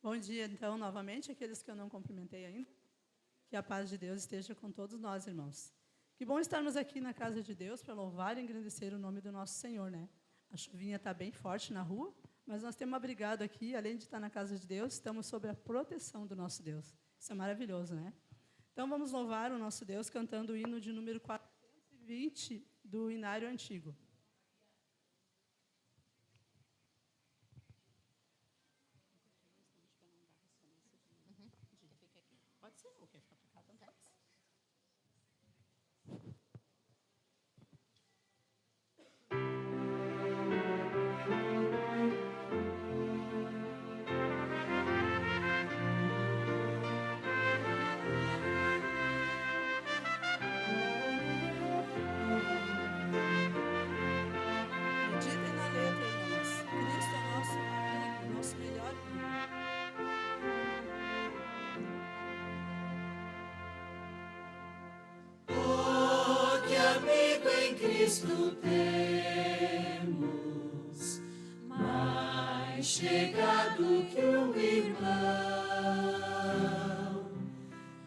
Bom dia, então, novamente, aqueles que eu não cumprimentei ainda. Que a paz de Deus esteja com todos nós, irmãos. Que bom estarmos aqui na casa de Deus para louvar e engrandecer o nome do nosso Senhor, né? A chuvinha está bem forte na rua, mas nós temos abrigado aqui, além de estar na casa de Deus, estamos sob a proteção do nosso Deus. Isso é maravilhoso, né? Então, vamos louvar o nosso Deus cantando o hino de número 420 do Inário Antigo. Pode ser, ou quer ficar para cá, tanto faz. Meditem na letra, irmãos. Cristo é nosso amigo, nosso melhor amigo. Oh, que amigo em Cristo temos, mais chegado que um irmão,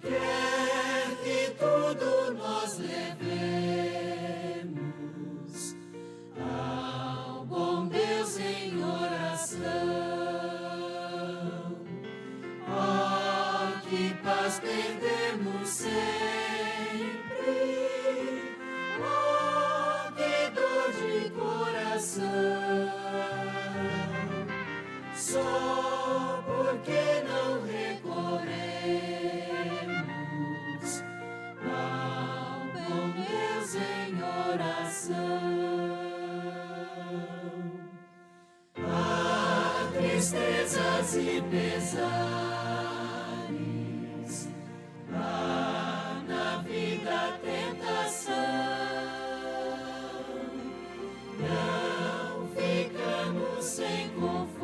quer que tudo nós levemos ao bom Deus em oração. Oh, que paz perdemos sempre, oh, que dor de coração, só porque não recorremos ao bom Deus em oração. Há tristezas e pesares, há na vida tentação, não ficamos sem conforto,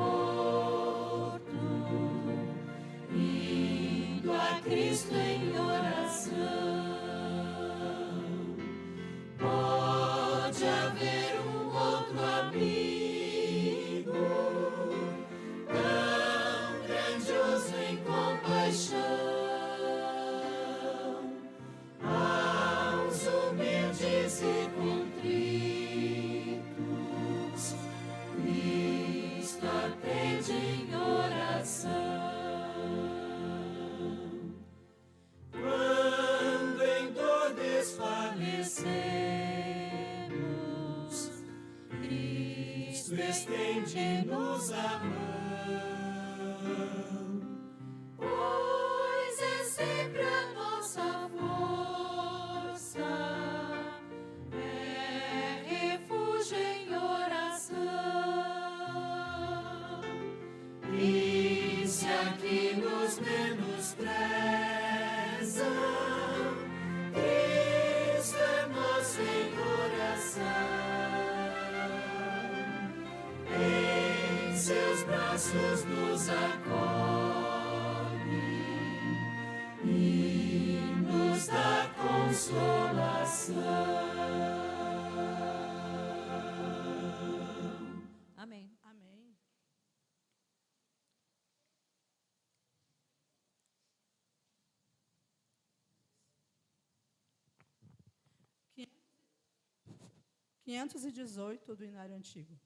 indo a Cristo em oração. Pode haver um outro amigo, tão grandioso em compaixão, aos humildes e contritos, Cristo atende em oração. Quando em dor desfalecemos, Cristo estende-nos a mão, pois é sempre a nossa força, é refúgio em oração. E se aqui nos menosprezam, Cristo é nosso em oração. Em seus braços nos acolhe e nos dá consolação. Amém. Amém. Quinhentos e 518 do Inário Antigo.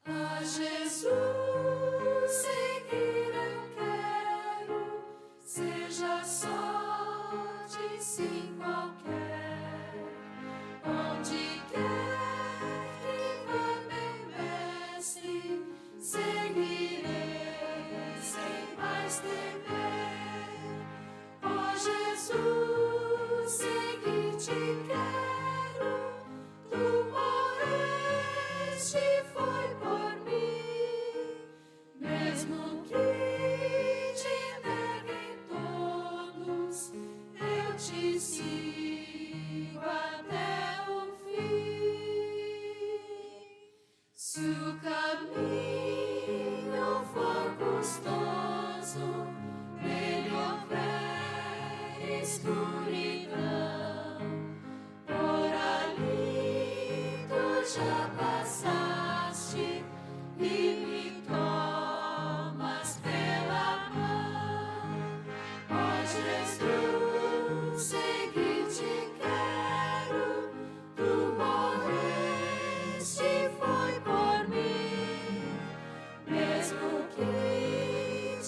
A Jesus seguir eu quero, seja sorte sim qualquer, onde quer que vá meu mestre, seguirei sem mais temer. Ó Jesus, seguir-te quero, tu morreste foi por mim,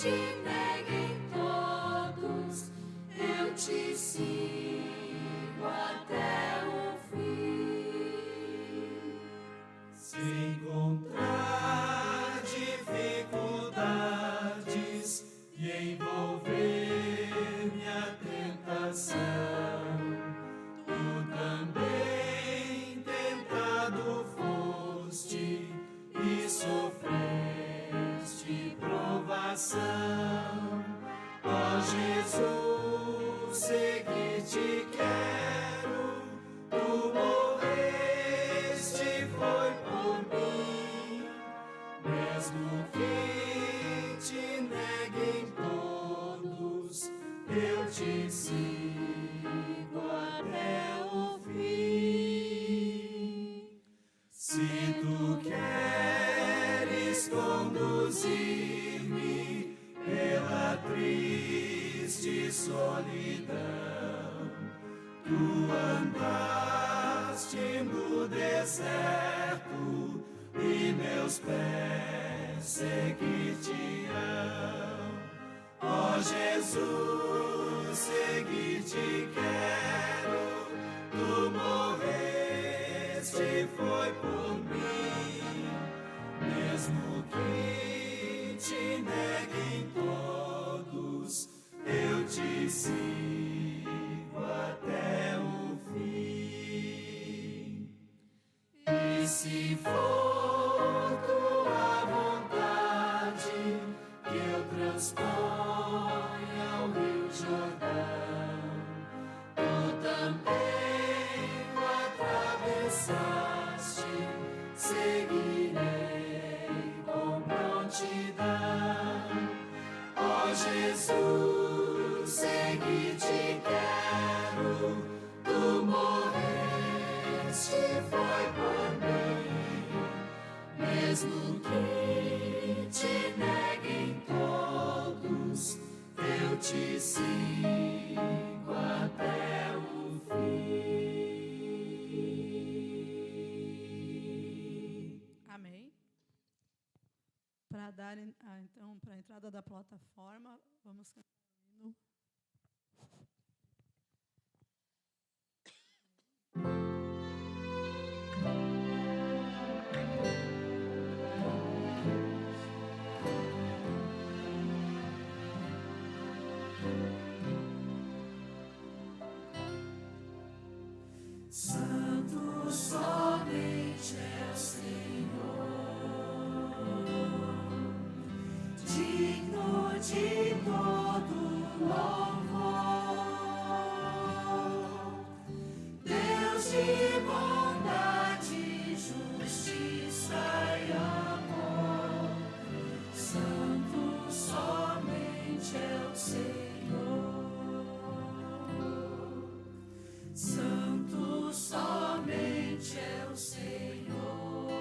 te neguem todos, eu te sigo até o fim. Se encontrar dificuldades e envolver-me a tentação, tu também tentado foste e sofreste provação. Ó Jesus, seguir-te quero, tu morreste foi por mim, mesmo que te neguem todos, eu te sigo até o fim. Se tu queres conduzir-me pela triste solidão, tu andaste no deserto e meus pés seguir-te-ão. Ó Jesus, seguir-te quero, tu morreste foi por mim, mesmo que te neguem todos, eu te sigo até o fim. E se for tua vontade que eu transponha o Rio Jordão, tu também o atravessaste, seguirei com prontidão. Ó Jesus, seguir-te quero, tu morreste foi por mim, mesmo que te neguem todos, eu te sigo até o fim. Amém. Para dar então para a entrada da plataforma, vamos cantar o hino. Santo somente é o Senhor, digno de todo louvor, Deus de bondade, justiça e amor. Santo somente é o Senhor, Santo somente é o Senhor,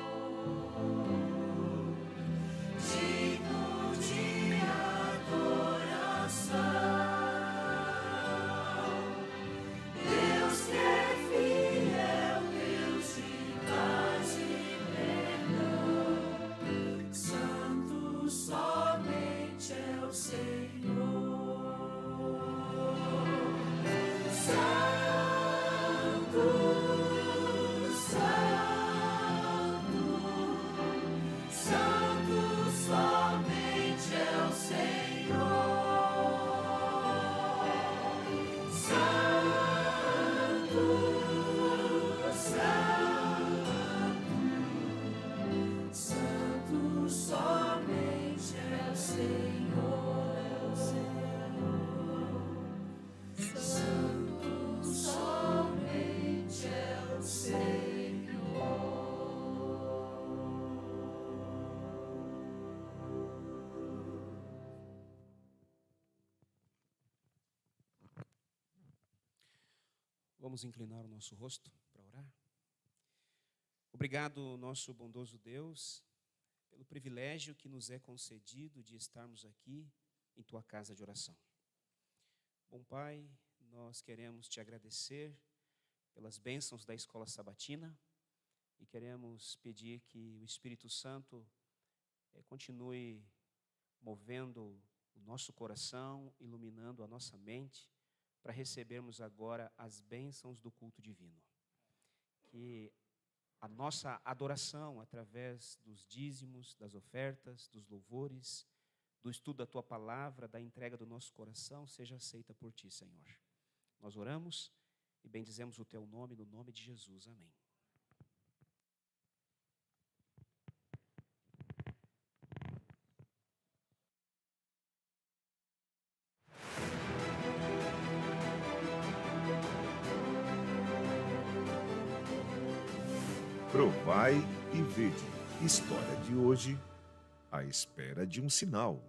digno de adoração. Deus que é fiel, Deus de paz e perdão. Santo somente é o Senhor. Vamos inclinar o nosso rosto para orar. Obrigado, nosso bondoso Deus, pelo privilégio que nos é concedido de estarmos aqui em Tua casa de oração. Bom Pai, nós queremos Te agradecer pelas bênçãos da Escola Sabatina e queremos pedir que o Espírito Santo continue movendo o nosso coração, iluminando a nossa mente, para recebermos agora as bênçãos do culto divino. Que a nossa adoração, através dos dízimos, das ofertas, dos louvores, do estudo da Tua palavra, da entrega do nosso coração, seja aceita por Ti, Senhor. Nós oramos e bendizemos o Teu nome, no nome de Jesus. Amém. Provai e vede. História de hoje, à espera de um sinal.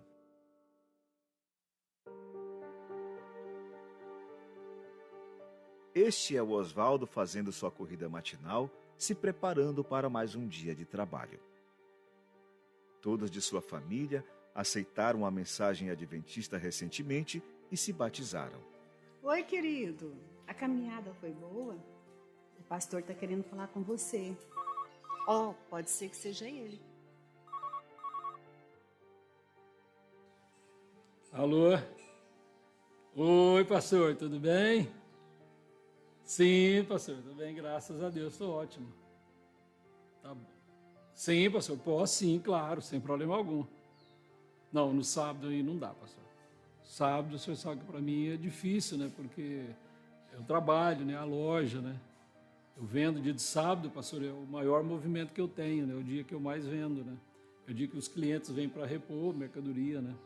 Este é o Osvaldo fazendo sua corrida matinal, se preparando para mais um dia de trabalho. Todos de sua família aceitaram a mensagem adventista recentemente e se batizaram. Oi, querido. A caminhada foi boa? O pastor está querendo falar com você. Pode ser que seja ele. Alô? Oi, pastor, tudo bem? Sim, pastor, tudo bem, graças a Deus, estou ótimo. Tá bom. Sim, pastor, posso sim, claro, sem problema algum. Não, no sábado aí não dá, pastor. Sábado, o senhor sabe que para mim é difícil, né? Porque eu trabalho, né? A loja, né? Eu vendo dia de sábado, pastor, é o maior movimento que eu tenho, né? É o dia que eu mais vendo, né? É o dia que os clientes vêm para repor mercadoria, né?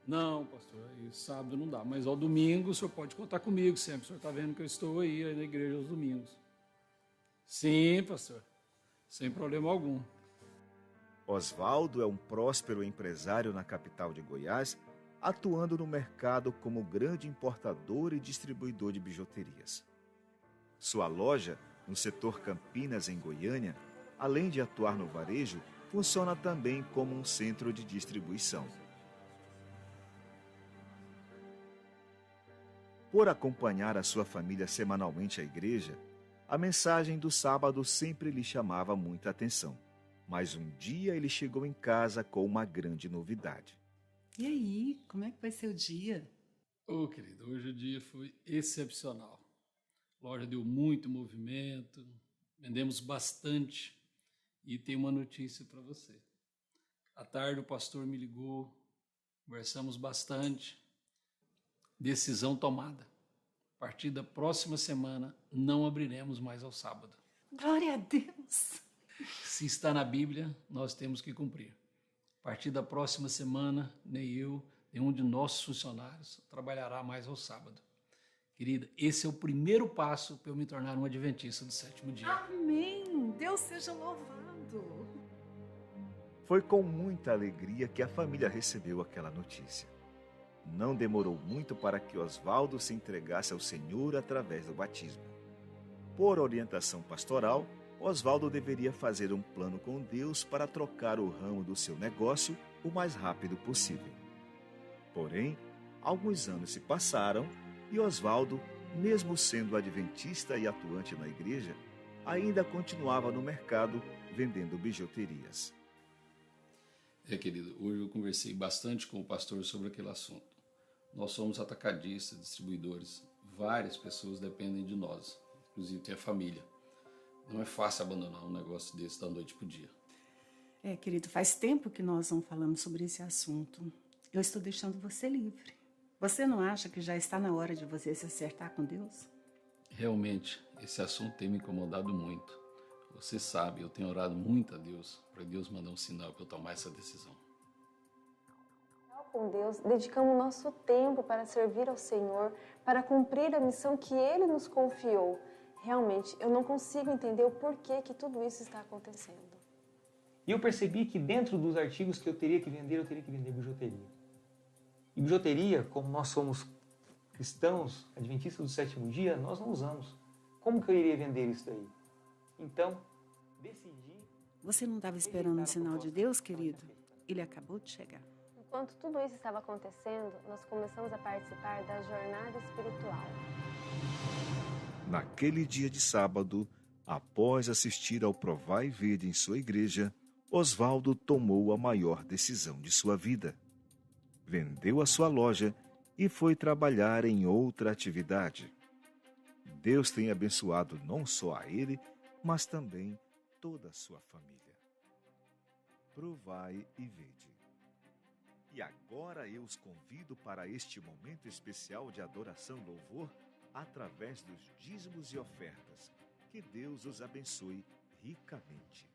Não, pastor, aí sábado não dá. Mas ao domingo o senhor pode contar comigo sempre. O senhor está vendo que eu estou aí na igreja aos domingos. Sim, pastor, sem problema algum. Osvaldo é um próspero empresário na capital de Goiás, atuando no mercado como grande importador e distribuidor de bijuterias. Sua loja, no setor Campinas, em Goiânia, além de atuar no varejo, funciona também como um centro de distribuição. Por acompanhar a sua família semanalmente à igreja, a mensagem do sábado sempre lhe chamava muita atenção. Mas um dia ele chegou em casa com uma grande novidade. E aí, como é que vai ser o dia? Querido, hoje o dia foi excepcional. A loja deu muito movimento, vendemos bastante e tem uma notícia para você. À tarde o pastor me ligou, conversamos bastante. Decisão tomada. A partir da próxima semana não abriremos mais ao sábado. Glória a Deus! Se está na Bíblia, nós temos que cumprir. A partir da próxima semana, nem eu, nenhum de nossos funcionários trabalhará mais ao sábado. Querida, esse é o primeiro passo para eu me tornar um adventista do sétimo dia. Amém! Deus seja louvado! Foi com muita alegria que a família recebeu aquela notícia. Não demorou muito para que Osvaldo se entregasse ao Senhor através do batismo. Por orientação pastoral, Osvaldo deveria fazer um plano com Deus para trocar o ramo do seu negócio o mais rápido possível. Porém, alguns anos se passaram e Osvaldo, mesmo sendo adventista e atuante na igreja, ainda continuava no mercado vendendo bijuterias. Querido, hoje eu conversei bastante com o pastor sobre aquele assunto. Nós somos atacadistas, distribuidores. Várias pessoas dependem de nós, inclusive tem a família. Não é fácil abandonar um negócio desse da noite para o dia. Querido, faz tempo que nós não falamos sobre esse assunto. Eu estou deixando você livre. Você não acha que já está na hora de você se acertar com Deus? Realmente, esse assunto tem me incomodado muito. Você sabe, eu tenho orado muito a Deus, para Deus mandar um sinal para eu tomar essa decisão. Com Deus, dedicamos nosso tempo para servir ao Senhor, para cumprir a missão que Ele nos confiou. Realmente, eu não consigo entender o porquê que tudo isso está acontecendo. E eu percebi que dentro dos artigos que eu teria que vender bijuteria. E bijuteria, como nós somos cristãos, adventistas do sétimo dia, nós não usamos. Como que eu iria vender isso daí? Então, decidi... Você não estava esperando um sinal de Deus, querido? Ele acabou de chegar. Enquanto tudo isso estava acontecendo, nós começamos a participar da jornada espiritual. Naquele dia de sábado, após assistir ao Provai e Vede em sua igreja, Osvaldo tomou a maior decisão de sua vida. vendeu a sua loja e foi trabalhar em outra atividade. Deus tem abençoado não só a ele, mas também toda a sua família. Provai e vede. E agora eu os convido para este momento especial de adoração e louvor através dos dízimos e ofertas. Que Deus os abençoe ricamente.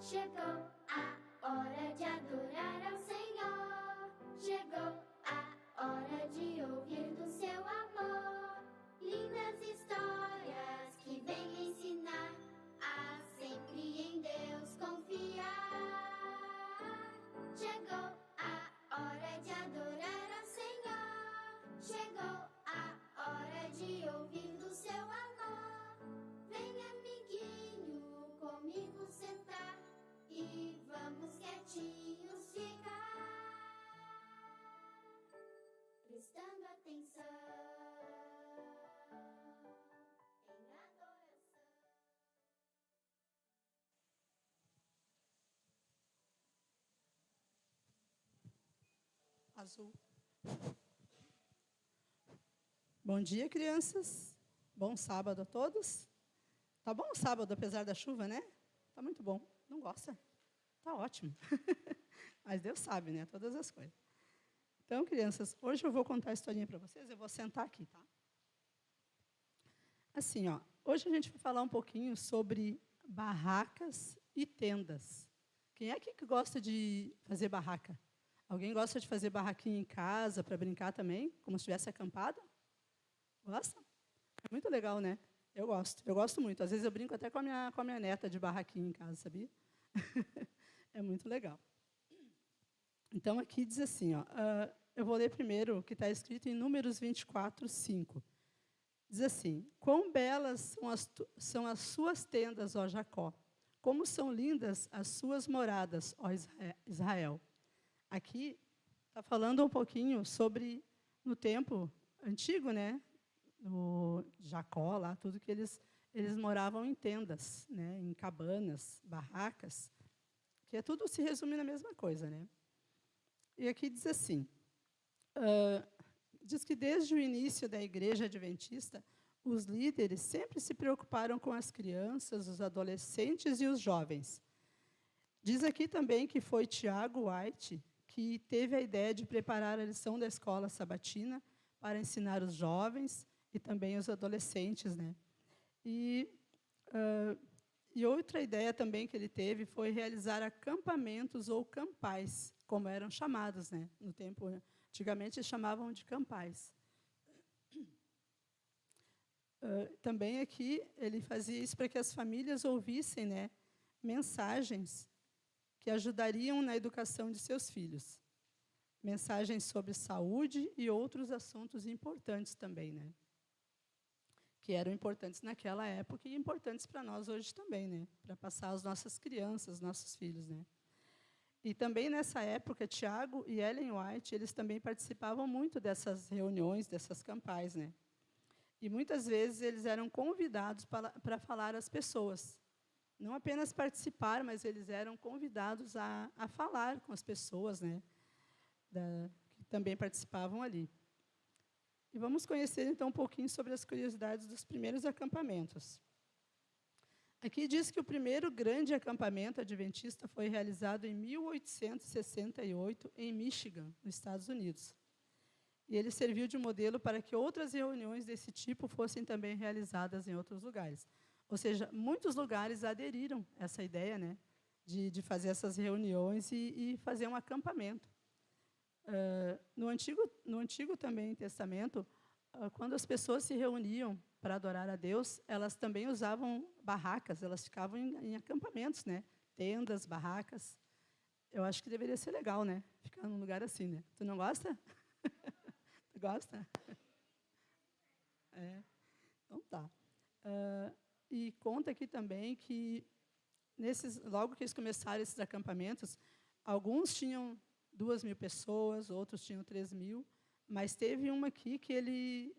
Chegou a hora de adorar ao Senhor. Chegou a hora de ouvir do seu amor. Lindas histórias que vêm ensinar a sempre em Deus confiar. Chegou a hora de adorar ao Senhor. Chegou a hora de ouvir do seu amor. Vem, amiguinho, comigo sentar. E vamos quietinhos ficar, prestando atenção em adoração. Azul. Bom dia, crianças. Bom sábado a todos. Tá bom o sábado, apesar da chuva, né? Tá muito bom. Não gosta? Tá ótimo. Mas Deus sabe, né? Todas as coisas. Então, crianças, hoje eu vou contar a historinha para vocês. Eu vou sentar aqui, tá? Assim, ó. Hoje a gente vai falar um pouquinho sobre barracas e tendas. Quem é que gosta de fazer barraca? Alguém gosta de fazer barraquinha em casa para brincar também, como se estivesse acampado? Gosta? É muito legal, né? Eu gosto muito. Às vezes eu brinco até com a minha neta de barraquinha em casa, sabia? É muito legal. Então, aqui diz assim, ó, eu vou ler primeiro o que está escrito em Números 24, 5. Diz assim: quão belas são as suas tendas, ó Jacó, como são lindas as suas moradas, ó Israel. Aqui está falando um pouquinho sobre, no tempo antigo, né? No Jacó, lá, tudo que eles eles moravam em tendas, né, em cabanas, barracas, que é tudo se resume na mesma coisa, né? E aqui diz assim, diz que desde o início da Igreja Adventista, os líderes sempre se preocuparam com as crianças, os adolescentes e os jovens. Diz aqui também que foi Tiago White que teve a ideia de preparar a lição da escola sabatina para ensinar os jovens e também os adolescentes, né? E outra ideia também que ele teve foi realizar acampamentos ou campais, como eram chamados, né? No tempo, antigamente, eles chamavam de campais. Também aqui ele fazia isso para que as famílias ouvissem, né, mensagens que ajudariam na educação de seus filhos. Mensagens sobre saúde e outros assuntos importantes também, né? Que eram importantes naquela época e importantes para nós hoje também, né? Para passar às nossas crianças, nossos filhos, né? E também nessa época, Tiago e Ellen White, eles também participavam muito dessas reuniões, dessas campais, né? E muitas vezes eles eram convidados para falar às pessoas. Não apenas participar, mas eles eram convidados a falar com as pessoas, né, que também participavam ali. E vamos conhecer, então, um pouquinho sobre as curiosidades dos primeiros acampamentos. Aqui diz que o primeiro grande acampamento adventista foi realizado em 1868, em Michigan, nos Estados Unidos. E ele serviu de modelo para que outras reuniões desse tipo fossem também realizadas em outros lugares. Ou seja, muitos lugares aderiram a essa ideia, né, de fazer essas reuniões e fazer um acampamento. No Antigo também Testamento, quando as pessoas se reuniam para adorar a Deus, elas também usavam barracas, elas ficavam em acampamentos, né, tendas, barracas. Eu acho que deveria ser legal, né, ficar num lugar assim, né? Tu não gosta? Tu gosta? É. Então tá. E conta aqui também que, logo que eles começaram esses acampamentos, alguns tinham 2.000 pessoas, outros tinham 3.000, mas teve uma aqui que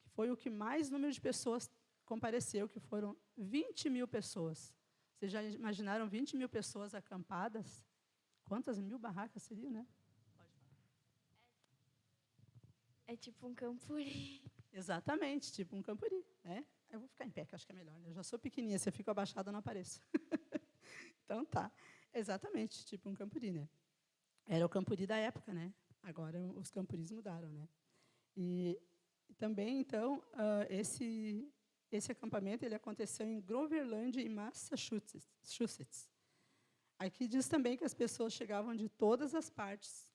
foi o que mais número de pessoas compareceu, que foram 20.000 pessoas. Vocês já imaginaram 20.000 pessoas acampadas? Quantas mil barracas seriam, né? Pode falar. É tipo um campuri. Exatamente, tipo um campuri, né? Eu vou ficar em pé, que acho que é melhor, né? Eu já sou pequenininha, se eu fico abaixada, eu não apareço. Então, tá. Exatamente, tipo um campuri, né? Era o campuri da época, né? Agora, os campuris mudaram, né? E também, então, esse acampamento ele aconteceu em Groverland, em Massachusetts. Aqui diz também que as pessoas chegavam de todas as partes,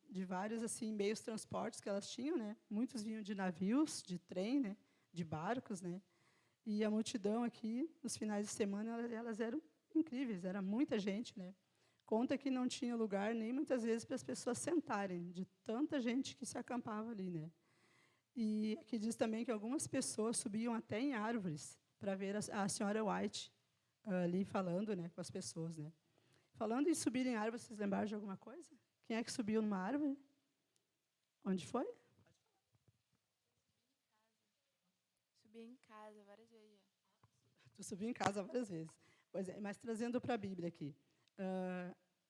de vários assim, meios de transportes que elas tinham, né? Muitos vinham de navios, de trem, né? De barcos, né? E a multidão aqui, nos finais de semana, elas eram incríveis, era muita gente, né? Conta que não tinha lugar nem muitas vezes para as pessoas sentarem, de tanta gente que se acampava ali, né? E aqui diz também que algumas pessoas subiam até em árvores para ver a senhora White ali falando, né, com as pessoas, né? Falando em subir em árvores, vocês lembraram de alguma coisa? Quem é que subiu numa árvore? Onde foi? Subi em casa várias vezes. Tu subiu em casa várias vezes. Pois é, mas trazendo para a Bíblia aqui.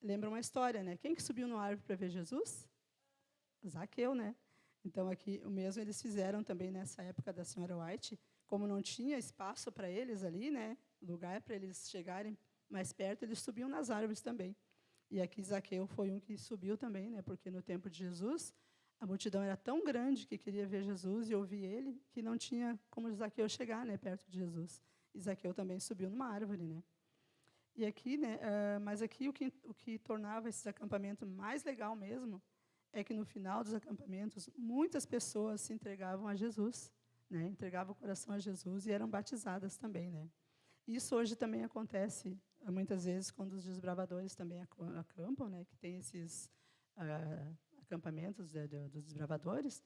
Lembra uma história, né? Quem que subiu numa árvore para ver Jesus? Zaqueu, né? Então, aqui, o mesmo eles fizeram também nessa época da senhora White, como não tinha espaço para eles ali, né? Lugar para eles chegarem mais perto, eles subiam nas árvores também. E aqui Zaqueu foi um que subiu também, né? Porque no tempo de Jesus, a multidão era tão grande que queria ver Jesus e ouvir ele, que não tinha como Zaqueu chegar, né, perto de Jesus. E Zaqueu também subiu numa árvore, né? E aqui, né, mas aqui o que tornava esses acampamentos mais legal mesmo é que no final dos acampamentos muitas pessoas se entregavam a Jesus, né? Entregavam o coração a Jesus e eram batizadas também, né? Isso hoje também acontece muitas vezes quando os desbravadores também acampam, né? Que tem esses acampamentos dos desbravadores.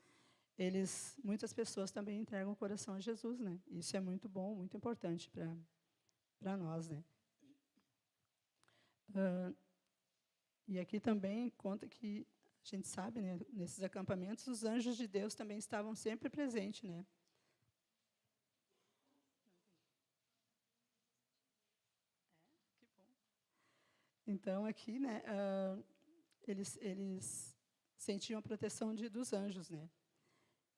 Muitas pessoas também entregam o coração a Jesus, né? Isso é muito bom, muito importante para nós, né? E aqui também conta que a gente sabe, né, nesses acampamentos, os anjos de Deus também estavam sempre presentes, né? Então, aqui, né, eles sentiam a proteção dos anjos, né?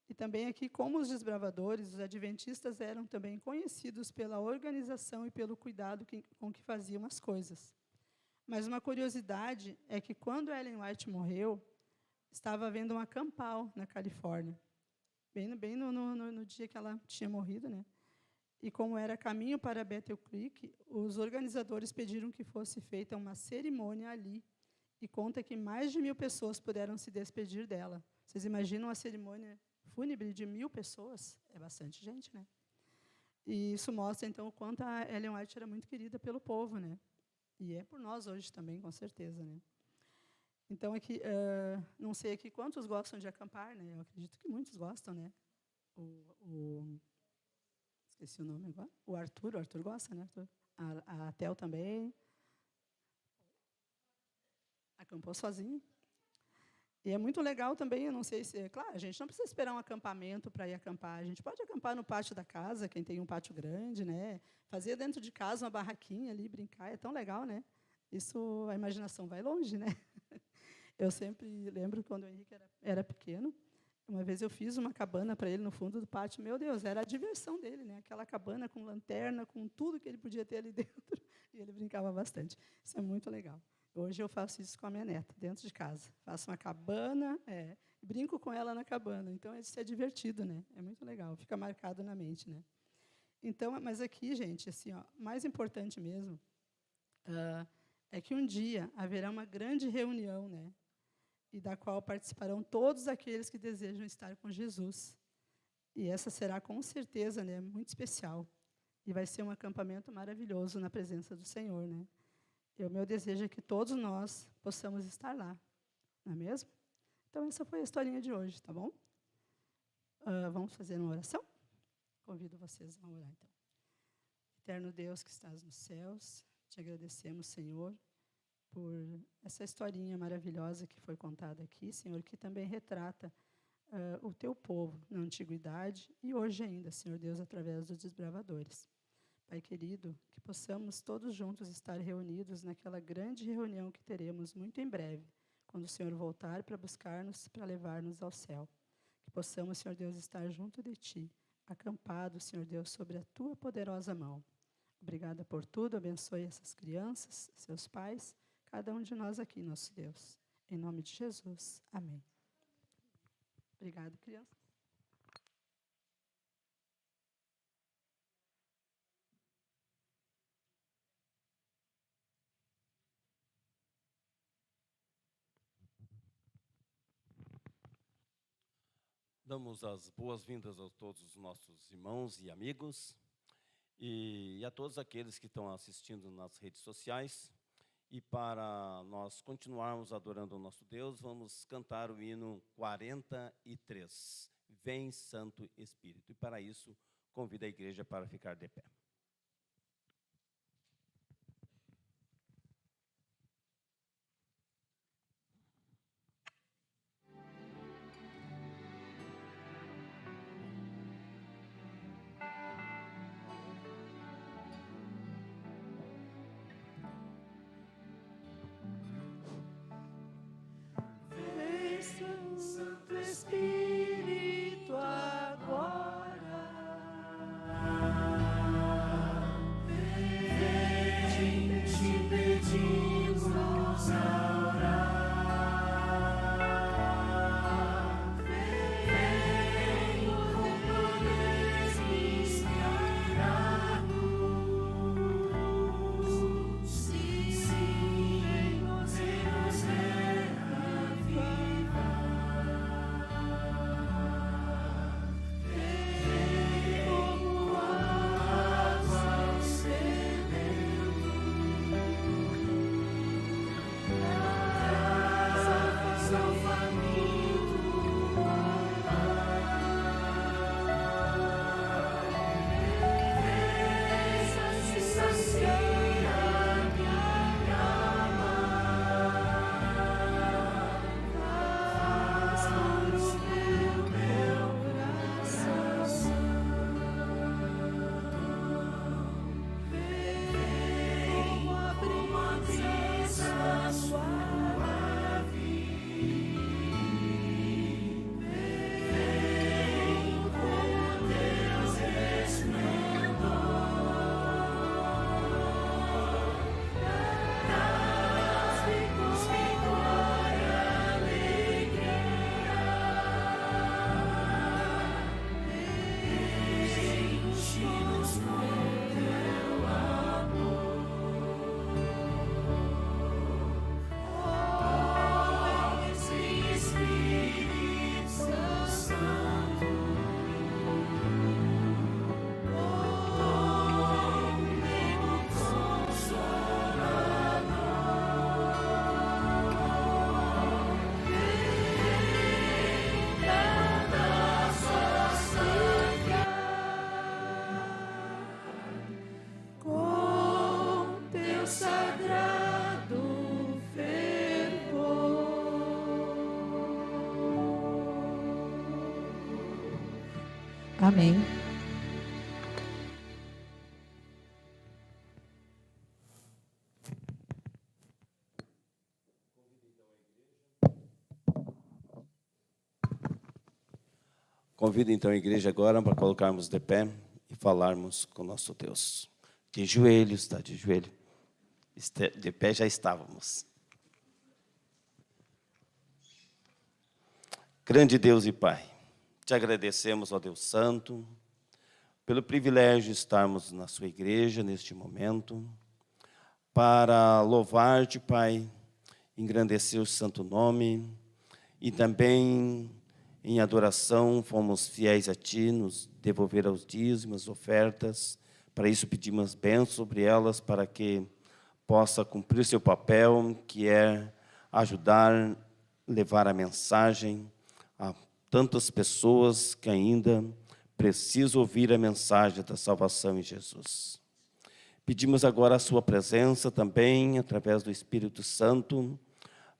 E também aqui, como os desbravadores, os adventistas eram também conhecidos pela organização e pelo cuidado com que faziam as coisas. Mas uma curiosidade é que, quando Ellen White morreu, estava havendo um acampau na Califórnia, bem no dia que ela tinha morrido, né? E como era caminho para Battle Creek, os organizadores pediram que fosse feita uma cerimônia ali. E conta que mais de 1.000 pessoas puderam se despedir dela. Vocês imaginam uma cerimônia fúnebre de 1.000 pessoas? É bastante gente, né? E isso mostra, então, o quanto a Ellen White era muito querida pelo povo, né? E é por nós hoje também, com certeza, né? Então, aqui, não sei aqui quantos gostam de acampar, né? Eu acredito que muitos gostam, né? Esqueci o nome agora. O Arthur gosta, né, Arthur? A Tel também. Acampou sozinho. E é muito legal também, eu não sei se... Claro, a gente não precisa esperar um acampamento para ir acampar. A gente pode acampar no pátio da casa, quem tem um pátio grande, né? Fazer dentro de casa uma barraquinha ali, brincar, é tão legal, né? Isso, a imaginação vai longe, né? Eu sempre lembro, quando o Henrique era pequeno, uma vez eu fiz uma cabana para ele no fundo do pátio. Meu Deus, era a diversão dele, né? Aquela cabana com lanterna, com tudo que ele podia ter ali dentro. E ele brincava bastante. Isso é muito legal. Hoje eu faço isso com a minha neta, dentro de casa. Faço uma cabana, brinco com ela na cabana. Então, isso é divertido, né? É muito legal, fica marcado na mente, né? Então, mas aqui, gente, assim, ó, mais importante mesmo é que um dia haverá uma grande reunião, né? E da qual participarão todos aqueles que desejam estar com Jesus. E essa será, com certeza, né, muito especial. E vai ser um acampamento maravilhoso na presença do Senhor, né? E o meu desejo é que todos nós possamos estar lá, não é mesmo? Então, essa foi a historinha de hoje, tá bom? Vamos fazer uma oração? Convido vocês a orar, então. Eterno Deus que estás nos céus, te agradecemos, Senhor, por essa historinha maravilhosa que foi contada aqui, Senhor, que também retrata o teu povo na antiguidade e hoje ainda, Senhor Deus, através dos desbravadores. Pai querido, que possamos todos juntos estar reunidos naquela grande reunião que teremos muito em breve, quando o Senhor voltar para buscar-nos, para levar-nos ao céu. Que possamos, Senhor Deus, estar junto de Ti, acampados, Senhor Deus, sobre a Tua poderosa mão. Obrigada por tudo, abençoe essas crianças, seus pais, cada um de nós aqui, nosso Deus. Em nome de Jesus. Amém. Obrigada, crianças. Damos as boas-vindas a todos os nossos irmãos e amigos e a todos aqueles que estão assistindo nas redes sociais. E para nós continuarmos adorando o nosso Deus, vamos cantar o hino 43, Vem Santo Espírito. E para isso, convido a igreja para ficar de pé. Santo Espírito agora. sagrado fervor. Amém. Convido então a igreja agora para colocarmos de pé e falarmos com o nosso Deus. De joelhos, está de joelho. De pé já estávamos. Grande Deus e Pai, te agradecemos, ó Deus Santo, pelo privilégio de estarmos na sua igreja neste momento, para louvar-te, Pai, engrandecer o santo nome e também em adoração fomos fiéis a Ti, nos devolver aos dízimos, as ofertas. Para isso pedimos bênçãos sobre elas, para que possa cumprir seu papel, que é ajudar, levar a mensagem a tantas pessoas que ainda precisam ouvir a mensagem da salvação em Jesus. Pedimos agora a sua presença também, através do Espírito Santo,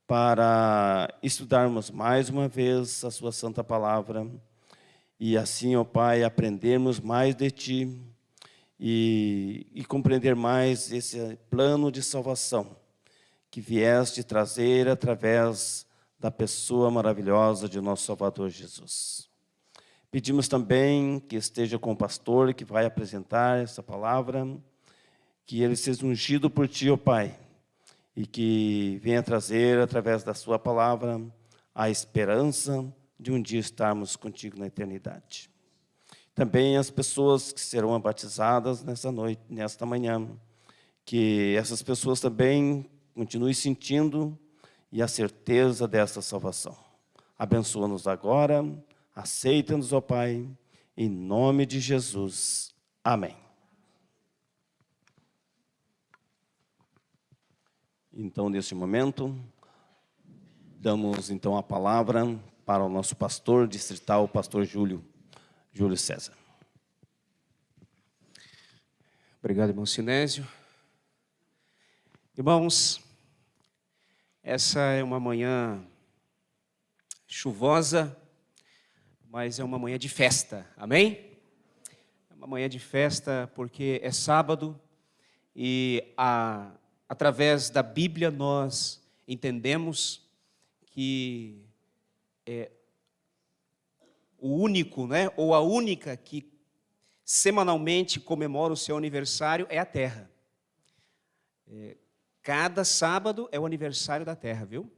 para estudarmos mais uma vez a sua santa palavra e assim, ó Pai, aprendermos mais de Ti e compreender mais esse plano de salvação que vieste trazer através da pessoa maravilhosa de nosso Salvador Jesus. Pedimos também que esteja com o pastor que vai apresentar essa palavra, que ele seja ungido por Ti, ó Pai, e que venha trazer, através da sua palavra, a esperança de um dia estarmos contigo na eternidade. Também as pessoas que serão batizadas nessa noite, nesta manhã, que essas pessoas também continuem sentindo e a certeza dessa salvação. Abençoa-nos agora, aceita-nos, ó Pai, em nome de Jesus. Amém. Então, neste momento, damos então a palavra para o nosso pastor distrital, o pastor Júlio César. Obrigado, irmão Sinésio. Irmãos, essa é uma manhã chuvosa, mas é uma manhã de festa, amém? É uma manhã de festa porque é sábado e através da Bíblia nós entendemos que o único, né, ou a única que semanalmente comemora o seu aniversário é a Terra. Cada sábado é o aniversário da Terra, viu?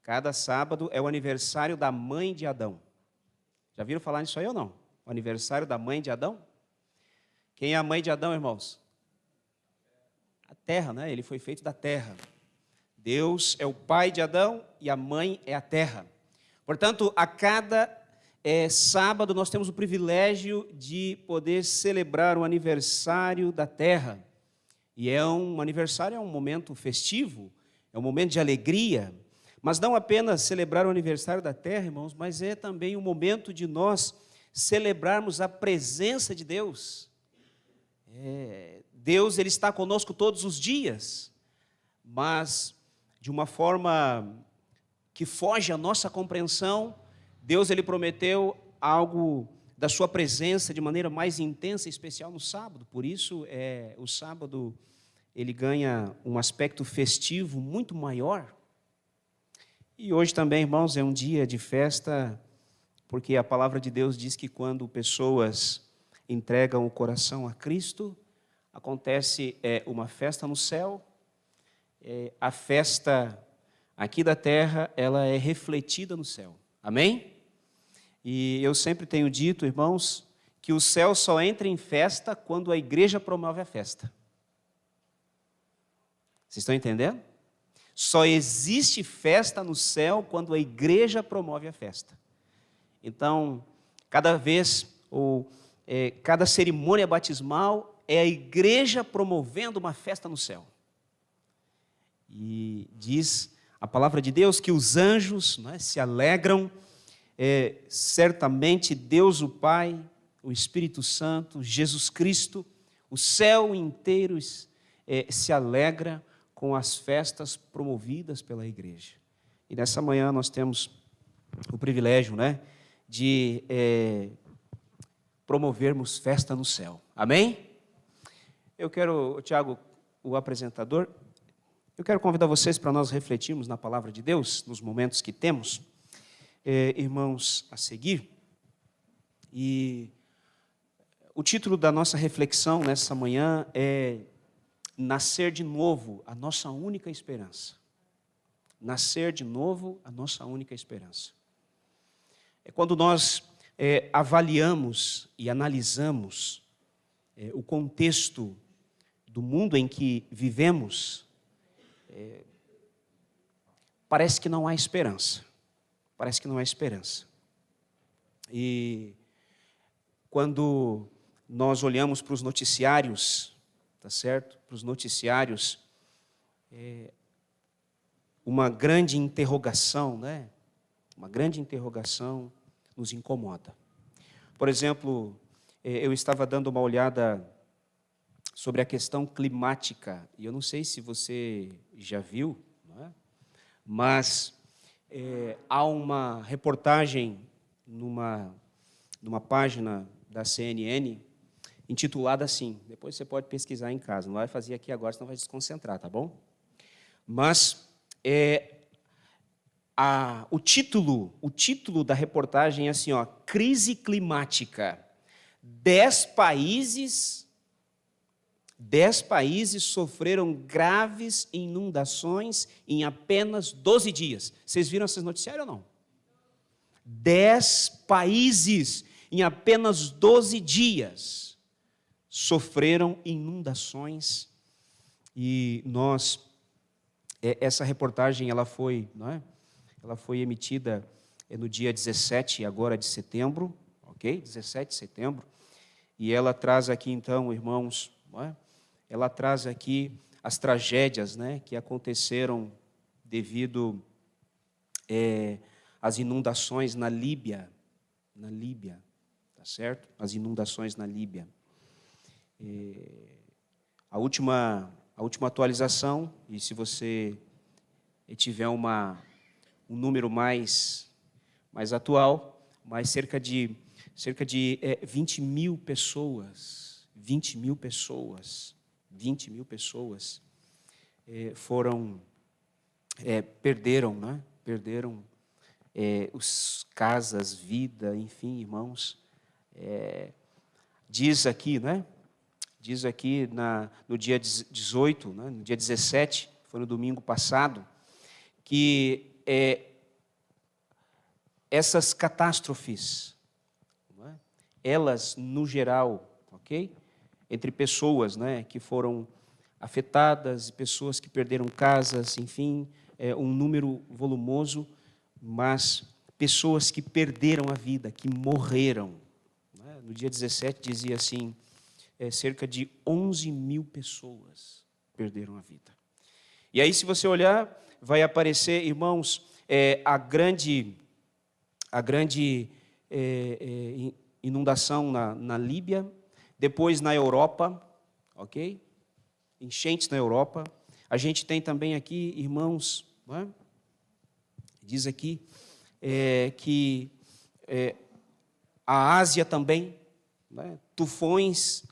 Cada sábado é o aniversário da mãe de Adão. Já viram falar nisso aí ou não? O aniversário da mãe de Adão? Quem é a mãe de Adão, irmãos? A terra, né? Ele foi feito da terra. Deus é o pai de Adão e a mãe é a terra. Portanto, a cada sábado nós temos o privilégio de poder celebrar o aniversário da terra. E um aniversário é um momento festivo, é um momento de alegria. Mas não apenas celebrar o aniversário da terra, irmãos, mas é também um momento de nós celebrarmos a presença de Deus. Deus, Ele está conosco todos os dias, mas de uma forma que foge à nossa compreensão. Deus, Ele prometeu algo da sua presença de maneira mais intensa e especial no sábado. Por isso, o sábado, ele ganha um aspecto festivo muito maior. E hoje também, irmãos, é um dia de festa, porque a palavra de Deus diz que quando pessoas entregam o coração a Cristo, acontece uma festa no céu. A festa aqui da terra, ela é refletida no céu. Amém? E eu sempre tenho dito, irmãos, que o céu só entra em festa quando a igreja promove a festa. Vocês estão entendendo? Só existe festa no céu quando a igreja promove a festa. Então, cada vez, cada cerimônia batismal é a igreja promovendo uma festa no céu. E diz a palavra de Deus que os anjos, né, se alegram, certamente Deus o Pai, o Espírito Santo, Jesus Cristo, o céu inteiro se alegra com as festas promovidas pela igreja. E nessa manhã nós temos o privilégio, né, de promovermos festa no céu. Amém? Eu quero, Tiago, o apresentador, eu quero convidar vocês para nós refletirmos na palavra de Deus, nos momentos que temos, irmãos, a seguir. E o título da nossa reflexão nessa manhã é Nascer de novo, a nossa única esperança. Nascer de novo, a nossa única esperança. É quando nós avaliamos e analisamos o contexto do mundo em que vivemos, parece que não há esperança. Parece que não há esperança. E quando nós olhamos para os noticiários, tá certo? Para os noticiários, uma grande interrogação, né? Uma grande interrogação nos incomoda. Por exemplo, eu estava dando uma olhada sobre a questão climática, e eu não sei se você já viu, não é? Mas há uma reportagem numa página da CNN intitulada assim, depois você pode pesquisar em casa, não vai fazer aqui agora, senão vai desconcentrar, tá bom? Mas o título da reportagem é assim, ó, crise climática. 10 países sofreram graves inundações em apenas 12 dias. Vocês viram esses noticiários ou não? 10 países em apenas 12 dias sofreram inundações. E essa reportagem ela foi emitida no dia 17 agora de setembro, ok? 17 de setembro. E ela traz aqui, então, irmãos, ela traz aqui as tragédias, né, que aconteceram devido às inundações na Líbia, tá certo? As inundações na Líbia. A última atualização, e se você tiver um número mais atual, mas cerca de 20 mil pessoas perderam, né? Perderam casas, vida, enfim, irmãos. Diz aqui, né? Diz aqui no dia 18, né? No dia 17, foi no domingo passado, que essas catástrofes, elas, no geral, ok? Entre pessoas, né, que foram afetadas, pessoas que perderam casas, enfim, um número volumoso, mas pessoas que perderam a vida, que morreram. Né? No dia 17 dizia assim, cerca de 11 mil pessoas perderam a vida. E aí, se você olhar, vai aparecer, irmãos, a grande inundação na Líbia, depois na Europa, ok? Enchentes na Europa. A gente tem também aqui, irmãos, não é? Diz aqui que a Ásia também, né? Tufões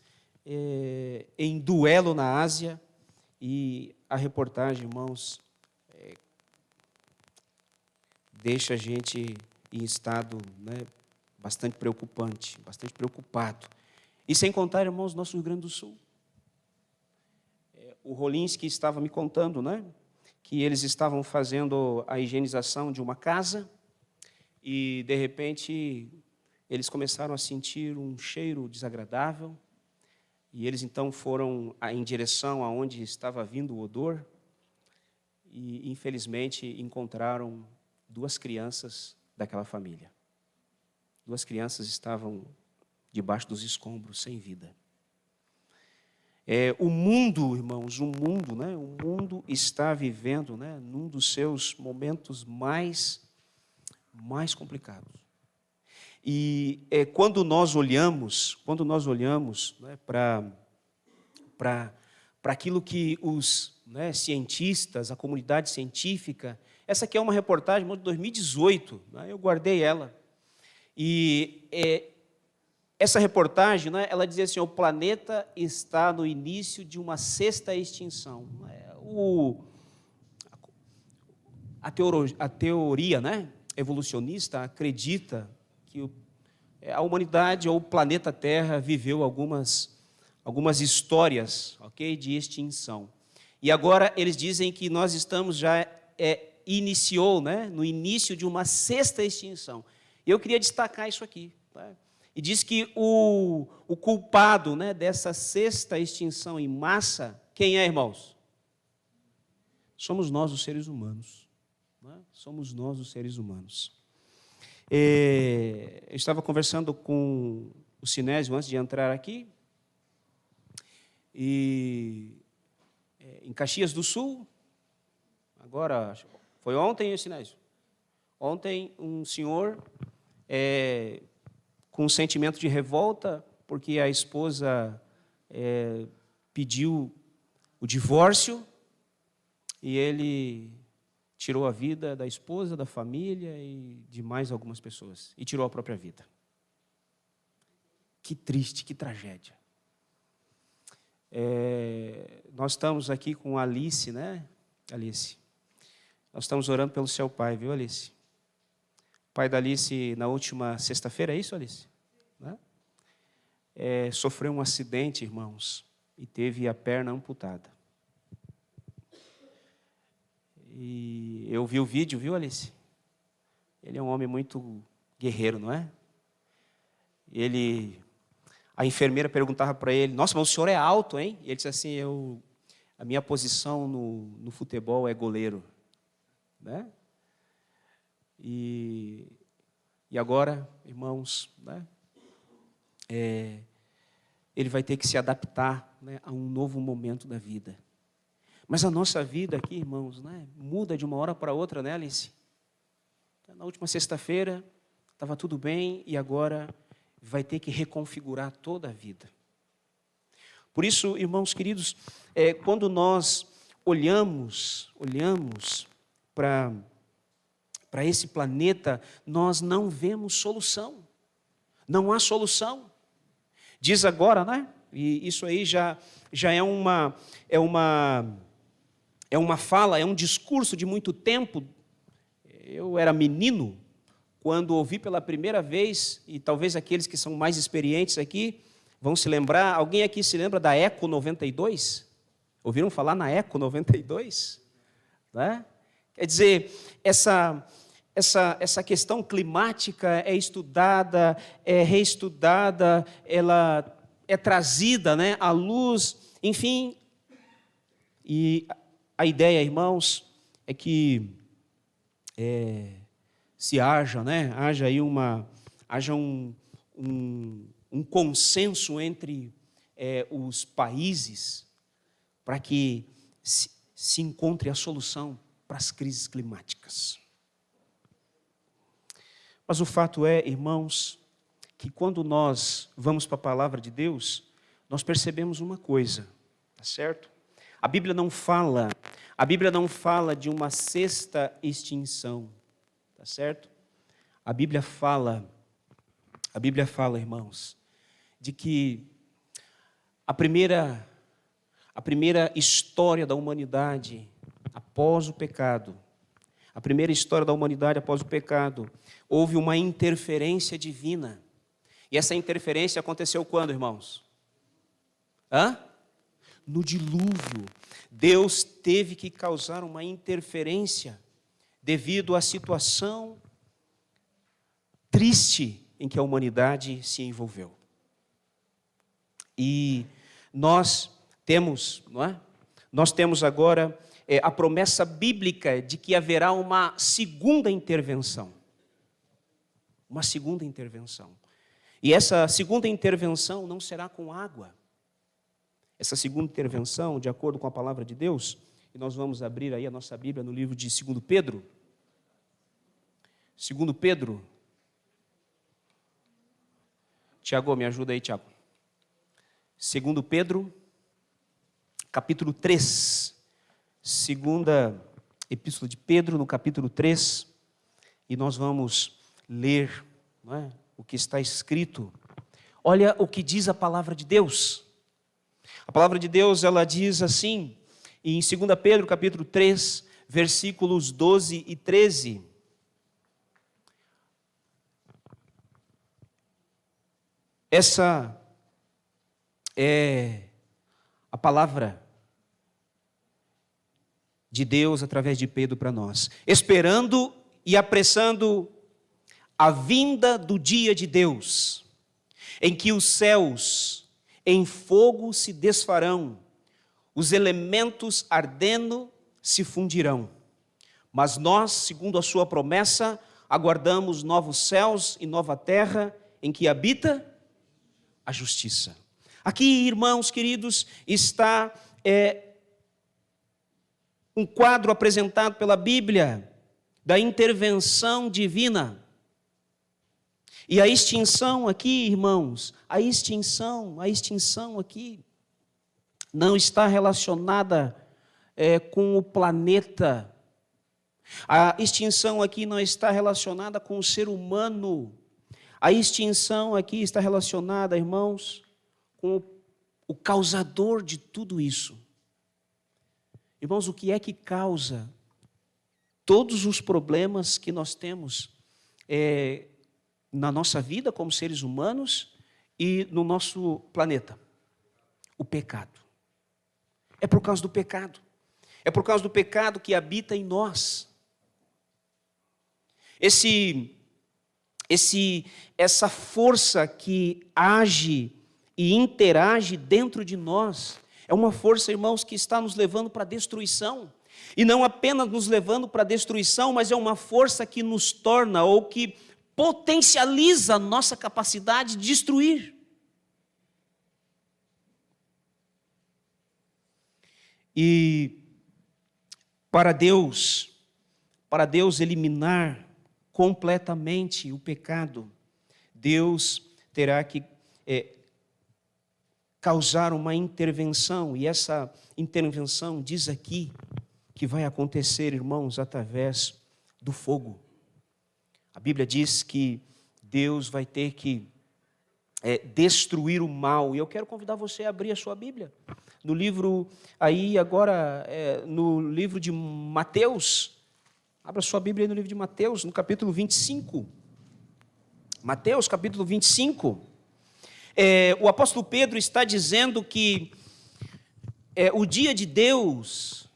em duelo na Ásia, e a reportagem, irmãos, deixa a gente em estado, né, bastante preocupante, bastante preocupado. E sem contar, irmãos, nosso Rio Grande do Sul. O Rolinski estava me contando, né, que eles estavam fazendo a higienização de uma casa e, de repente, eles começaram a sentir um cheiro desagradável e eles, então, foram em direção aonde estava vindo o odor e, infelizmente, encontraram 2 crianças daquela família. 2 crianças estavam debaixo dos escombros, sem vida. O mundo, irmãos, o mundo está vivendo, né, num dos seus momentos mais complicados. E quando nós olhamos, né, para para aquilo que os cientistas, a comunidade científica... Essa aqui é uma reportagem de 2018, eu guardei ela. E essa reportagem, ela dizia assim, o planeta está no início de uma sexta extinção. A teoria evolucionista acredita que a humanidade ou o planeta Terra viveu algumas histórias, de extinção. E agora eles dizem que nós estamos iniciou no início de uma sexta extinção. E eu queria destacar isso aqui. E diz que o culpado dessa sexta extinção em massa, quem é, irmãos? Somos nós, os seres humanos. Somos nós, os seres humanos. Eu estava conversando com o Sinésio antes de entrar aqui, e em Caxias do Sul, agora, foi ontem, Sinésio? Ontem, um senhor com um sentimento de revolta, porque a esposa pediu o divórcio, e ele tirou a vida da esposa, da família e de mais algumas pessoas, e tirou a própria vida. Que triste, que tragédia. Nós estamos aqui com a Alice, Alice? Nós estamos orando pelo seu pai, viu, Alice? O pai da Alice, na última sexta-feira, é isso, Alice? Sofreu um acidente, irmãos, e teve a perna amputada. E eu vi o vídeo, viu, Alice? Ele é um homem muito guerreiro, não é? A enfermeira perguntava para ele, nossa, mas o senhor é alto, hein? E ele disse assim, a minha posição no futebol é goleiro. E agora, irmãos, ele vai ter que se adaptar a um novo momento da vida. Mas a nossa vida aqui, irmãos, muda de uma hora para outra, né, Alice? Na última sexta-feira estava tudo bem e agora vai ter que reconfigurar toda a vida. Por isso, irmãos queridos, quando nós olhamos para esse planeta, nós não vemos solução. Não há solução. Diz agora, e isso aí já é uma fala, é um discurso de muito tempo. Eu era menino quando ouvi pela primeira vez, e talvez aqueles que são mais experientes aqui vão se lembrar. Alguém aqui se lembra da Eco 92? Ouviram falar na Eco 92? Quer dizer, essa questão climática é estudada, é reestudada, ela é trazida à luz, enfim. E a ideia, irmãos, é que se haja aí um consenso entre os países para que se encontre a solução para as crises climáticas. Mas o fato é, irmãos, que quando nós vamos para a palavra de Deus, nós percebemos uma coisa, tá certo? A Bíblia não fala de uma sexta extinção, tá certo? A Bíblia fala, irmãos, de que a primeira história da humanidade após o pecado, houve uma interferência divina. E essa interferência aconteceu quando, irmãos? No dilúvio. Deus teve que causar uma interferência devido à situação triste em que a humanidade se envolveu. E nós temos, Nós temos agora a promessa bíblica de que haverá uma segunda intervenção. Uma segunda intervenção. E essa segunda intervenção não será com água. Essa segunda intervenção, de acordo com a palavra de Deus, e nós vamos abrir aí a nossa Bíblia no livro de 2 Pedro. 2 Pedro. Tiago, me ajuda aí, Tiago. 2 Pedro, capítulo 3. Segunda Epístola de Pedro, no capítulo 3. E nós vamos ler, não é, o que está escrito. Olha o que diz a palavra de Deus. A palavra de Deus, ela diz assim, em 2 Pedro, capítulo 3, versículos 12 e 13. Essa é a palavra de Deus através de Pedro para nós. Esperando e apressando a vinda do dia de Deus, em que os céus em fogo se desfarão, os elementos ardendo se fundirão. Mas nós, segundo a sua promessa, aguardamos novos céus e nova terra, em que habita a justiça. Aqui, irmãos queridos, está um quadro apresentado pela Bíblia da intervenção divina. E a extinção aqui, irmãos, a extinção aqui não está relacionada com o planeta. A extinção aqui não está relacionada com o ser humano. A extinção aqui está relacionada, irmãos, com o causador de tudo isso. Irmãos, o que é que causa todos os problemas que nós temos na nossa vida como seres humanos e no nosso planeta? O pecado. É por causa do pecado. É por causa do pecado que habita em nós. Essa força que age e interage dentro de nós é uma força, irmãos, que está nos levando para a destruição. E não apenas nos levando para a destruição, mas é uma força que nos torna ou que potencializa a nossa capacidade de destruir. E para Deus eliminar completamente o pecado, Deus terá que causar uma intervenção, e essa intervenção diz aqui que vai acontecer, irmãos, através do fogo. A Bíblia diz que Deus vai ter que destruir o mal, e eu quero convidar você a abrir a sua Bíblia, no livro, aí agora, no livro de Mateus. Abra sua Bíblia aí no livro de Mateus, no capítulo 25. Mateus, capítulo 25. O apóstolo Pedro está dizendo que o dia de Deus,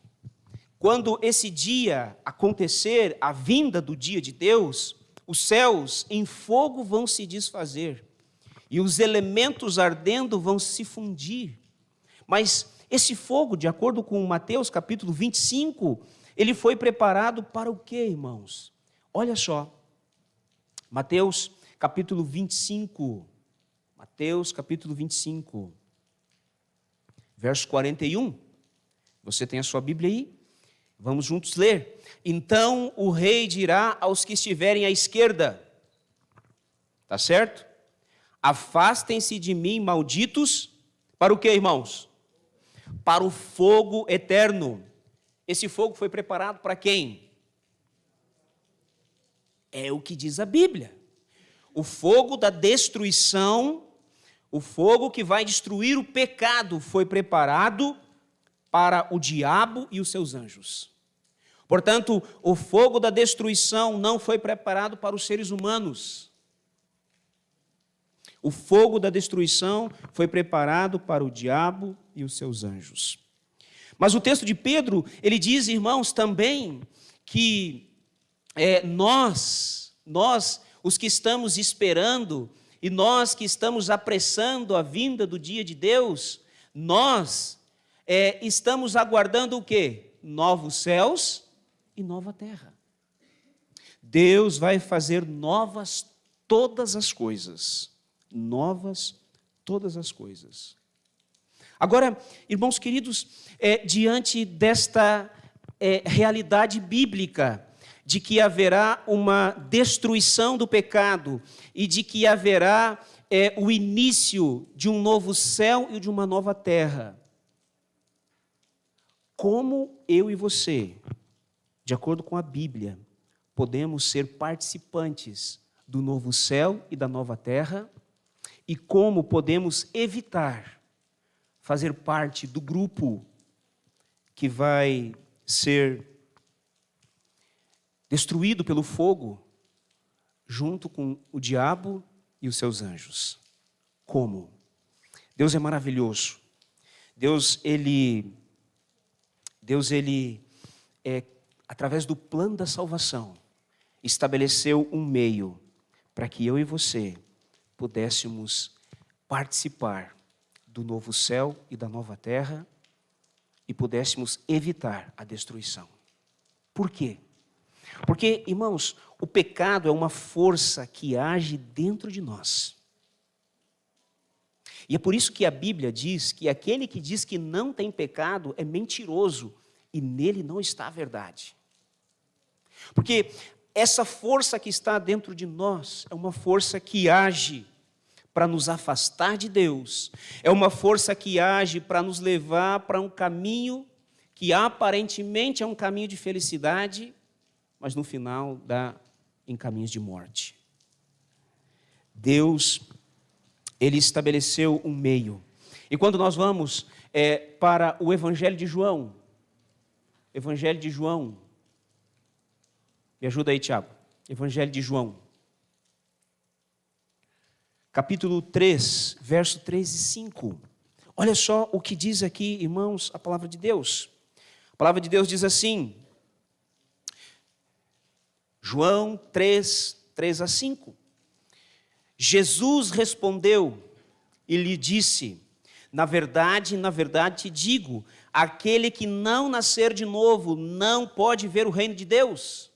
quando esse dia acontecer, a vinda do dia de Deus, os céus em fogo vão se desfazer e os elementos ardendo vão se fundir. Mas esse fogo, de acordo com Mateus capítulo 25, ele foi preparado para o quê, irmãos? Olha só, Mateus capítulo 25, Mateus capítulo 25, verso 41. Você tem a sua Bíblia aí? Vamos juntos ler. Então o rei dirá aos que estiverem à esquerda, tá certo? Afastem-se de mim, malditos, para o quê, irmãos? Para o fogo eterno. Esse fogo foi preparado para quem? É o que diz a Bíblia. O fogo da destruição, o fogo que vai destruir o pecado, foi preparado para o diabo e os seus anjos. Portanto, o fogo da destruição não foi preparado para os seres humanos. O fogo da destruição foi preparado para o diabo e os seus anjos. Mas o texto de Pedro, ele diz, irmãos, também que nós, os que estamos esperando e nós que estamos apressando a vinda do dia de Deus, nós estamos aguardando o quê? Novos céus e nova terra. Deus vai fazer novas todas as coisas. Novas todas as coisas. Agora, irmãos queridos, diante desta realidade bíblica, de que haverá uma destruição do pecado e de que haverá o início de um novo céu e de uma nova terra, como eu e você, de acordo com a Bíblia, podemos ser participantes do novo céu e da nova terra e como podemos evitar fazer parte do grupo que vai ser destruído pelo fogo junto com o diabo e os seus anjos. Como? Deus é maravilhoso. Deus, através do plano da salvação, estabeleceu um meio para que eu e você pudéssemos participar do novo céu e da nova terra e pudéssemos evitar a destruição. Por quê? Porque, irmãos, o pecado é uma força que age dentro de nós. E é por isso que a Bíblia diz que aquele que diz que não tem pecado é mentiroso e nele não está a verdade. Porque essa força que está dentro de nós é uma força que age para nos afastar de Deus, é uma força que age para nos levar para um caminho que aparentemente é um caminho de felicidade, mas no final dá em caminhos de morte. Deus, Ele estabeleceu um meio. E quando nós vamos para o Evangelho de João, me ajuda aí, Tiago. Evangelho de João. Capítulo 3, verso 3 e 5. Olha só o que diz aqui, irmãos, a palavra de Deus. A palavra de Deus diz assim, João 3, 3 a 5. Jesus respondeu e lhe disse, na verdade te digo, aquele que não nascer de novo não pode ver o reino de Deus.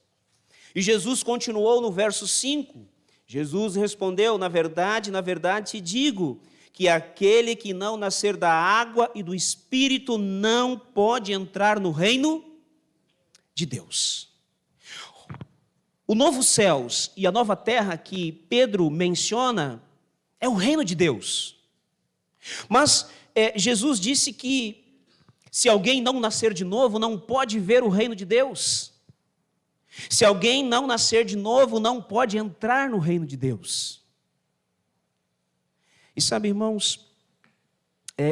E Jesus continuou no verso 5. Jesus respondeu, na verdade te digo, que aquele que não nascer da água e do Espírito não pode entrar no reino de Deus. O novo céus e a nova terra que Pedro menciona é o reino de Deus. Mas Jesus disse que se alguém não nascer de novo, não pode ver o reino de Deus. Se alguém não nascer de novo, não pode entrar no reino de Deus. E sabe, irmãos,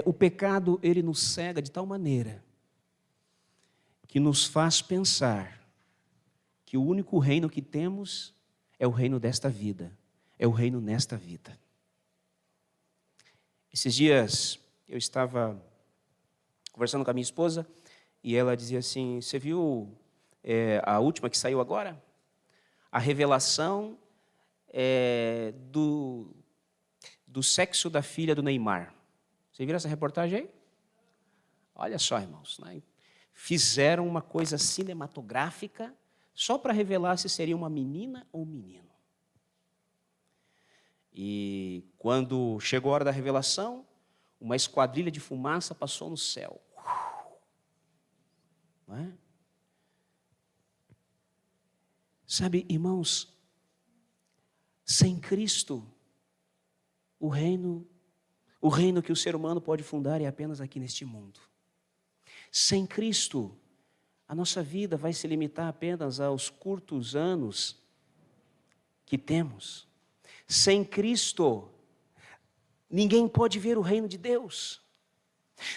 o pecado, ele nos cega de tal maneira que nos faz pensar que o único reino que temos é o reino desta vida, é o reino nesta vida. Esses dias eu estava conversando com a minha esposa e ela dizia assim, você viu a última que saiu agora? A revelação do sexo da filha do Neymar. Você viu essa reportagem aí? Olha só, irmãos, né? Fizeram uma coisa cinematográfica só para revelar se seria uma menina ou um menino. E quando chegou a hora da revelação, uma esquadrilha de fumaça passou no céu. Não é? Sabe, irmãos, sem Cristo, o reino que o ser humano pode fundar é apenas aqui neste mundo. Sem Cristo, a nossa vida vai se limitar apenas aos curtos anos que temos. Sem Cristo, ninguém pode ver o reino de Deus.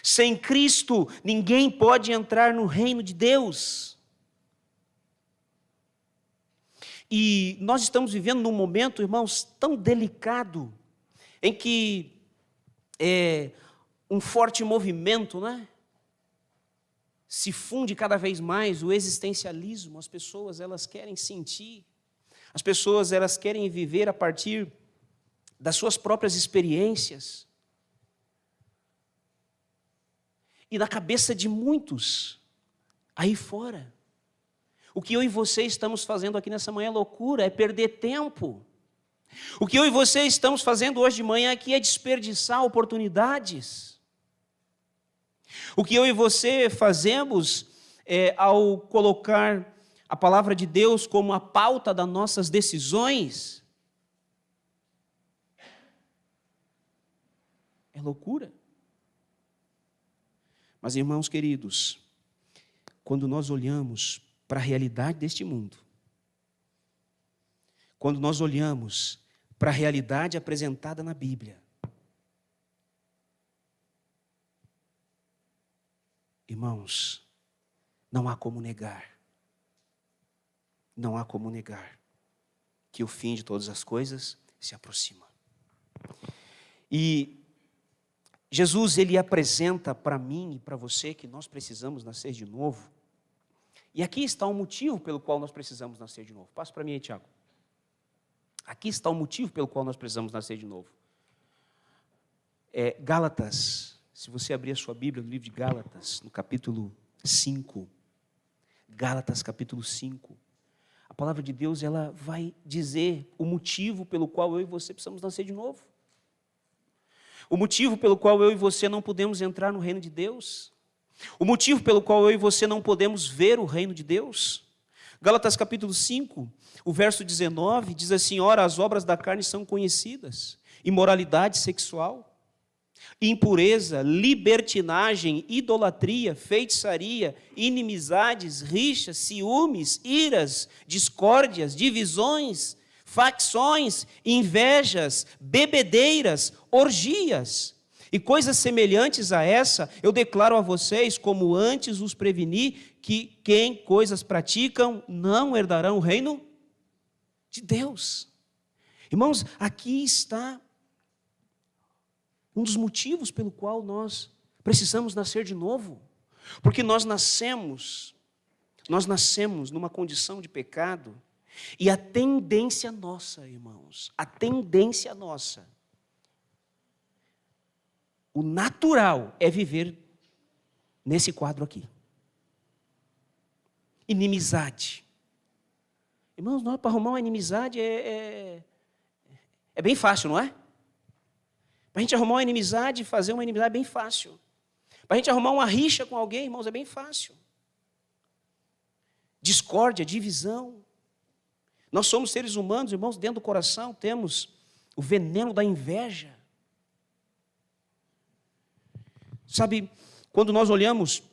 Sem Cristo, ninguém pode entrar no reino de Deus. E nós estamos vivendo num momento, irmãos, tão delicado, em que um forte movimento, né? Se funde cada vez mais o existencialismo. As pessoas, elas querem sentir, as pessoas, elas querem viver a partir das suas próprias experiências. E na cabeça de muitos, aí fora, o que eu e você estamos fazendo aqui nessa manhã é loucura, é perder tempo. O que eu e você estamos fazendo hoje de manhã aqui é desperdiçar oportunidades. O que eu e você fazemos ao colocar a palavra de Deus como a pauta das nossas decisões é loucura. Mas, irmãos queridos, quando nós olhamos para a realidade deste mundo, quando nós olhamos para a realidade apresentada na Bíblia, irmãos, não há como negar, não há como negar que o fim de todas as coisas se aproxima. E Jesus, ele apresenta para mim e para você que nós precisamos nascer de novo. E aqui está o motivo pelo qual nós precisamos nascer de novo. Passa para mim aí, Tiago. Aqui está o motivo pelo qual nós precisamos nascer de novo. Gálatas, se você abrir a sua Bíblia, no livro de Gálatas, no capítulo 5. Gálatas, capítulo 5. A palavra de Deus, ela vai dizer o motivo pelo qual eu e você precisamos nascer de novo. O motivo pelo qual eu e você não podemos entrar no reino de Deus. O motivo pelo qual eu e você não podemos ver o reino de Deus. Gálatas capítulo 5, o verso 19, diz assim: ora, as obras da carne são conhecidas: imoralidade sexual, impureza, libertinagem, idolatria, feitiçaria, inimizades, rixas, ciúmes, iras, discórdias, divisões, facções, invejas, bebedeiras, orgias e coisas semelhantes a essa, eu declaro a vocês, como antes os preveni, que quem coisas praticam não herdarão o reino de Deus. Irmãos, aqui está um dos motivos pelo qual nós precisamos nascer de novo. Porque nós nascemos numa condição de pecado, e a tendência nossa, irmãos, a tendência nossa, o natural é viver nesse quadro aqui. Inimizade. Irmãos, nós para arrumar uma inimizade é bem fácil, não é? Para a gente arrumar uma inimizade, fazer uma inimizade é bem fácil. Para a gente arrumar uma rixa com alguém, irmãos, é bem fácil. Discórdia, divisão. Nós somos seres humanos, irmãos, dentro do coração temos o veneno da inveja. Sabe, quando nós olhamos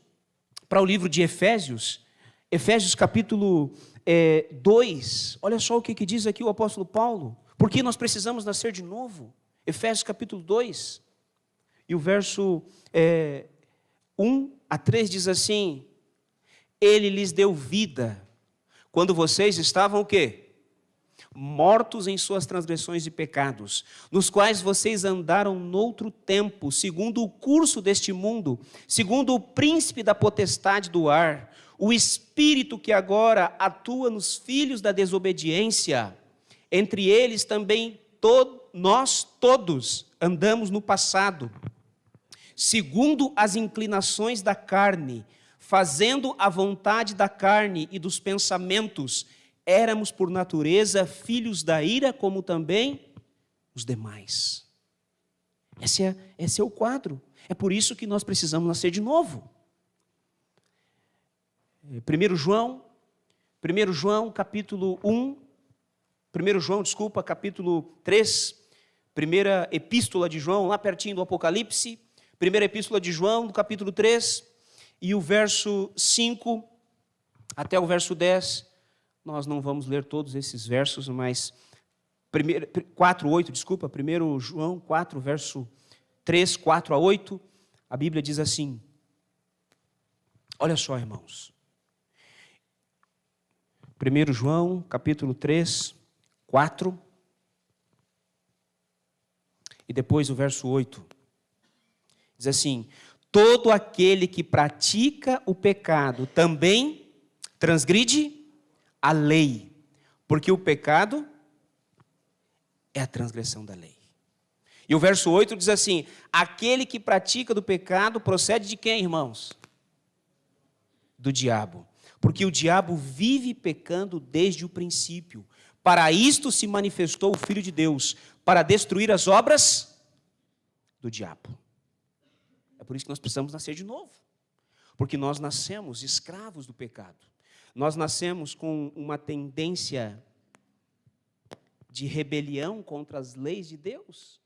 para o livro de Efésios, Efésios capítulo 2, olha só o que diz aqui o apóstolo Paulo. Porque nós precisamos nascer de novo. Efésios capítulo 2, e o verso 1 a 3 diz assim: Ele lhes deu vida, quando vocês estavam o quê? Mortos em suas transgressões e pecados, nos quais vocês andaram noutro tempo, segundo o curso deste mundo, segundo o príncipe da potestade do ar, o espírito que agora atua nos filhos da desobediência. Entre eles também nós todos andamos no passado, segundo as inclinações da carne, fazendo a vontade da carne e dos pensamentos. Éramos, por natureza, filhos da ira, como também os demais. Esse é o quadro. É por isso que nós precisamos nascer de novo. 1 João, capítulo 3, primeira epístola de João, lá pertinho do Apocalipse, primeira epístola de João, no capítulo 3, e o verso 5 até o verso 10, nós não vamos ler todos esses versos, mas 1 João 4, verso 3, 4 a 8, a Bíblia diz assim, olha só, irmãos, 1 João, capítulo 3, 4, e depois o verso 8, diz assim: todo aquele que pratica o pecado também transgride a lei, porque o pecado é a transgressão da lei. E o verso 8 diz assim: aquele que pratica do pecado procede de quem, irmãos? Do diabo. Porque o diabo vive pecando desde o princípio. Para isto se manifestou o Filho de Deus, para destruir as obras do diabo. É por isso que nós precisamos nascer de novo. Porque nós nascemos escravos do pecado. Nós nascemos com uma tendência de rebelião contra as leis de Deus.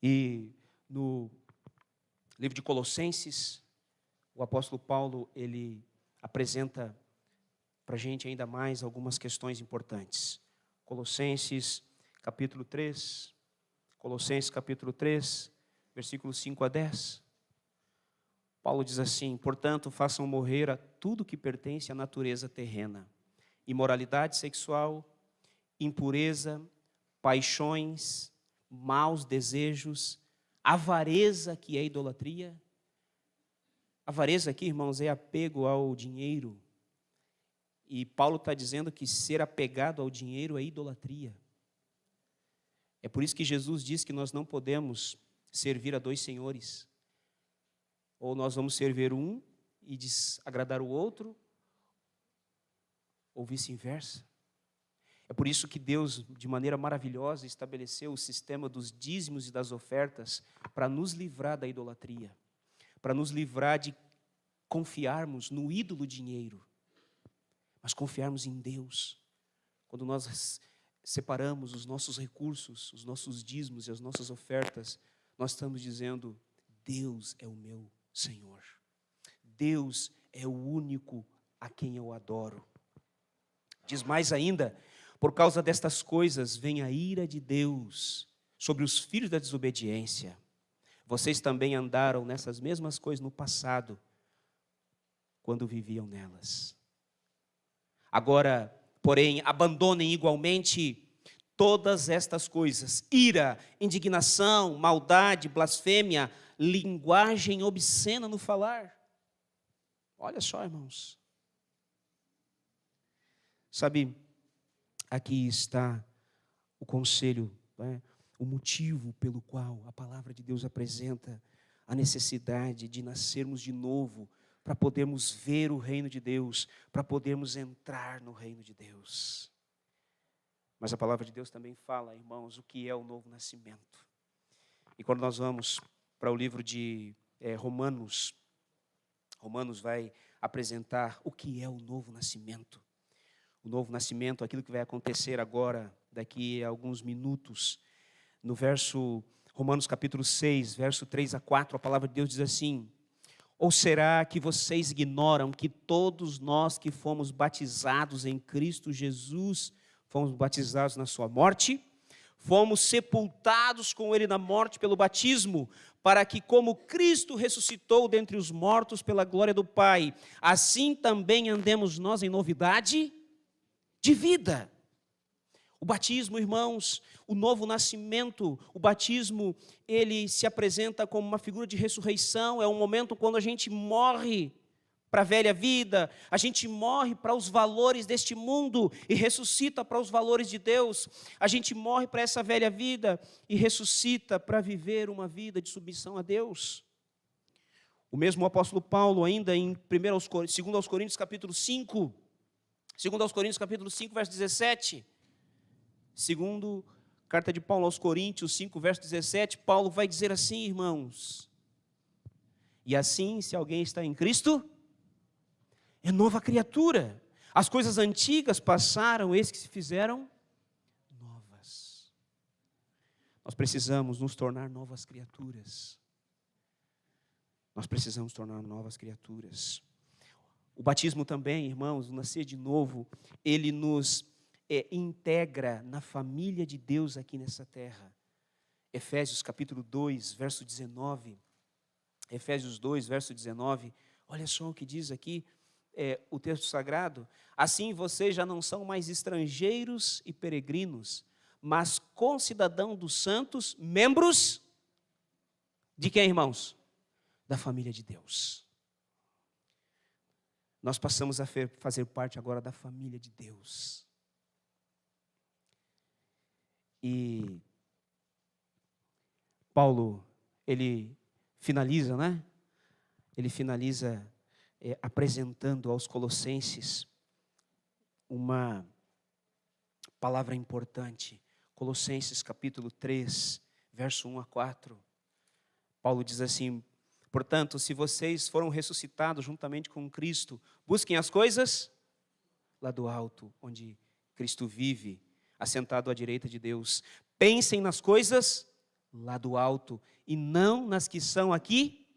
E no Livro de Colossenses, o apóstolo Paulo, ele apresenta para a gente ainda mais algumas questões importantes. Colossenses, capítulo 3, versículos 5 a 10. Paulo diz assim: portanto, façam morrer a tudo que pertence à natureza terrena: imoralidade sexual, impureza, paixões, maus desejos, avareza, que é idolatria. Avareza aqui, irmãos, é apego ao dinheiro. E Paulo está dizendo que ser apegado ao dinheiro é idolatria. É por isso que Jesus diz que nós não podemos servir a dois senhores. Ou nós vamos servir um e desagradar o outro, ou vice-versa. É por isso que Deus, de maneira maravilhosa, estabeleceu o sistema dos dízimos e das ofertas para nos livrar da idolatria, para nos livrar de confiarmos no ídolo dinheiro, mas confiarmos em Deus. Quando nós separamos os nossos recursos, os nossos dízimos e as nossas ofertas, nós estamos dizendo: Deus é o meu Senhor. Deus é o único a quem eu adoro. Diz mais ainda: por causa destas coisas vem a ira de Deus sobre os filhos da desobediência. Vocês também andaram nessas mesmas coisas no passado, quando viviam nelas. Agora, porém, abandonem igualmente todas estas coisas: ira, indignação, maldade, blasfêmia, linguagem obscena no falar. Olha só, irmãos. Sabe, aqui está o conselho, o motivo pelo qual a palavra de Deus apresenta a necessidade de nascermos de novo, para podermos ver o reino de Deus, para podermos entrar no reino de Deus. Mas a palavra de Deus também fala, irmãos, o que é o novo nascimento. E quando nós vamos para o livro de Romanos, Romanos vai apresentar o que é o novo nascimento. O novo nascimento, aquilo que vai acontecer agora, daqui a alguns minutos. No verso, Romanos capítulo 6, verso 3 a 4, a palavra de Deus diz assim: ou será que vocês ignoram que todos nós que fomos batizados em Cristo Jesus, fomos batizados na sua morte? Fomos sepultados com Ele na morte pelo batismo, para que, como Cristo ressuscitou dentre os mortos pela glória do Pai, assim também andemos nós em novidade de vida. O batismo, irmãos, o novo nascimento, o batismo, ele se apresenta como uma figura de ressurreição. É um momento quando a gente morre para a velha vida, a gente morre para os valores deste mundo e ressuscita para os valores de Deus. A gente morre para essa velha vida e ressuscita para viver uma vida de submissão a Deus. O mesmo apóstolo Paulo, ainda em 2 Coríntios capítulo 5, 2 Coríntios capítulo 5, verso 17, segundo carta de Paulo aos Coríntios 5, verso 17, Paulo vai dizer assim, irmãos: e assim, se alguém está em Cristo, é nova criatura. As coisas antigas passaram, eis que se fizeram novas. Nós precisamos nos tornar novas criaturas. Nós precisamos tornar novas criaturas. O batismo também, irmãos, o nascer de novo, ele nos integra na família de Deus aqui nessa terra. Efésios capítulo 2, verso 19. Efésios 2, verso 19. Olha só o que diz aqui o texto sagrado. Assim vocês já não são mais estrangeiros e peregrinos, mas concidadãos dos santos, membros de quem, irmãos? Da família de Deus. Nós passamos a fazer parte agora da família de Deus. E Paulo, ele finaliza, né? Ele finaliza apresentando aos Colossenses uma palavra importante. Colossenses capítulo 3, verso 1 a 4. Paulo diz assim: portanto, se vocês foram ressuscitados juntamente com Cristo, busquem as coisas lá do alto, onde Cristo vive, assentado à direita de Deus. Pensem nas coisas lá do alto e não nas que são aqui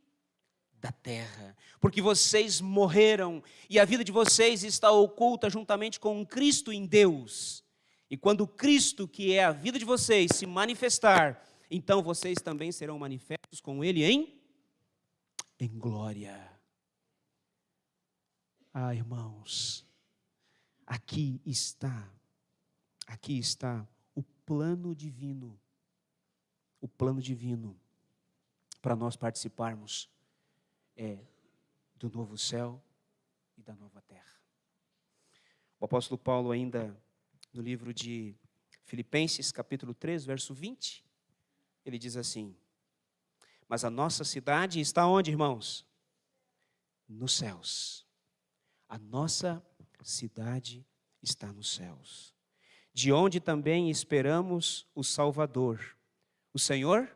da terra, porque vocês morreram e a vida de vocês está oculta juntamente com Cristo em Deus. E quando Cristo, que é a vida de vocês, se manifestar, então vocês também serão manifestos com Ele em glória. Ah, irmãos, aqui está o plano divino para nós participarmos do novo céu e da nova terra. O apóstolo Paulo ainda, no livro de Filipenses, capítulo 3, verso 20, ele diz assim: mas a nossa cidade está onde, irmãos? Nos céus. A nossa cidade está nos céus, de onde também esperamos o Salvador, o Senhor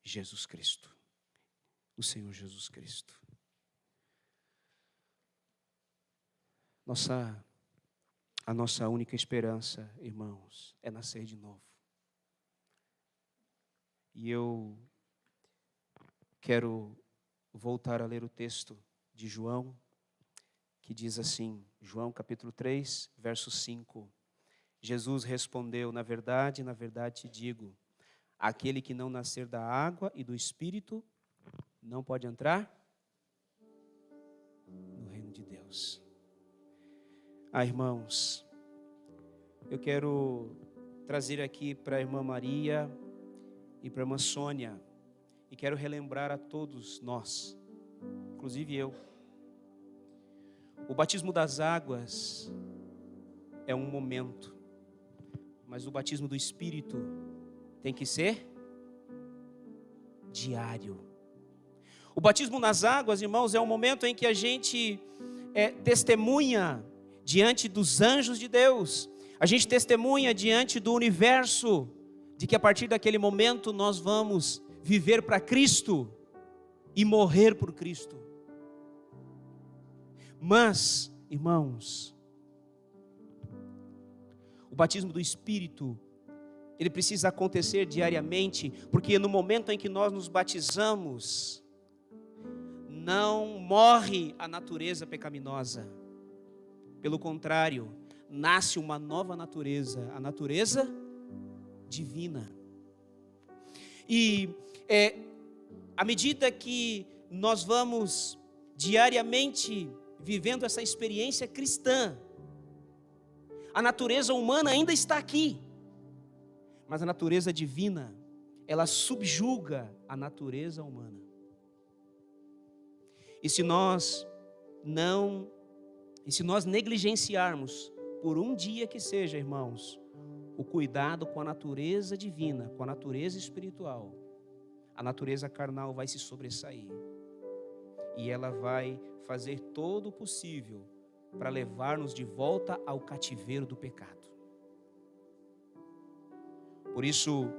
Jesus Cristo. O Senhor Jesus Cristo. A nossa única esperança, irmãos, é nascer de novo. E eu quero voltar a ler o texto de João, que diz assim, João capítulo 3, verso 5. Jesus respondeu: na verdade te digo, aquele que não nascer da água e do Espírito não pode entrar no reino de Deus. Ah, irmãos, eu quero trazer aqui para a irmã Maria e para a irmã Sônia, e quero relembrar a todos nós, inclusive eu, o batismo das águas é um momento, mas o batismo do Espírito tem que ser diário. O batismo nas águas, irmãos, é um momento em que a gente testemunha diante dos anjos de Deus, a gente testemunha diante do universo, de que a partir daquele momento nós vamos viver para Cristo e morrer por Cristo. Mas, irmãos, o batismo do Espírito, ele precisa acontecer diariamente, porque no momento em que nós nos batizamos, não morre a natureza pecaminosa. Pelo contrário, nasce uma nova natureza, a natureza divina. E à medida que nós vamos diariamente vivendo essa experiência cristã, a natureza humana ainda está aqui, mas a natureza divina, ela subjuga a natureza humana. E se nós negligenciarmos por um dia que seja, irmãos, o cuidado com a natureza divina, com a natureza espiritual, a natureza carnal vai se sobressair. E ela vai fazer todo o possível para levar-nos de volta ao cativeiro do pecado. Por isso,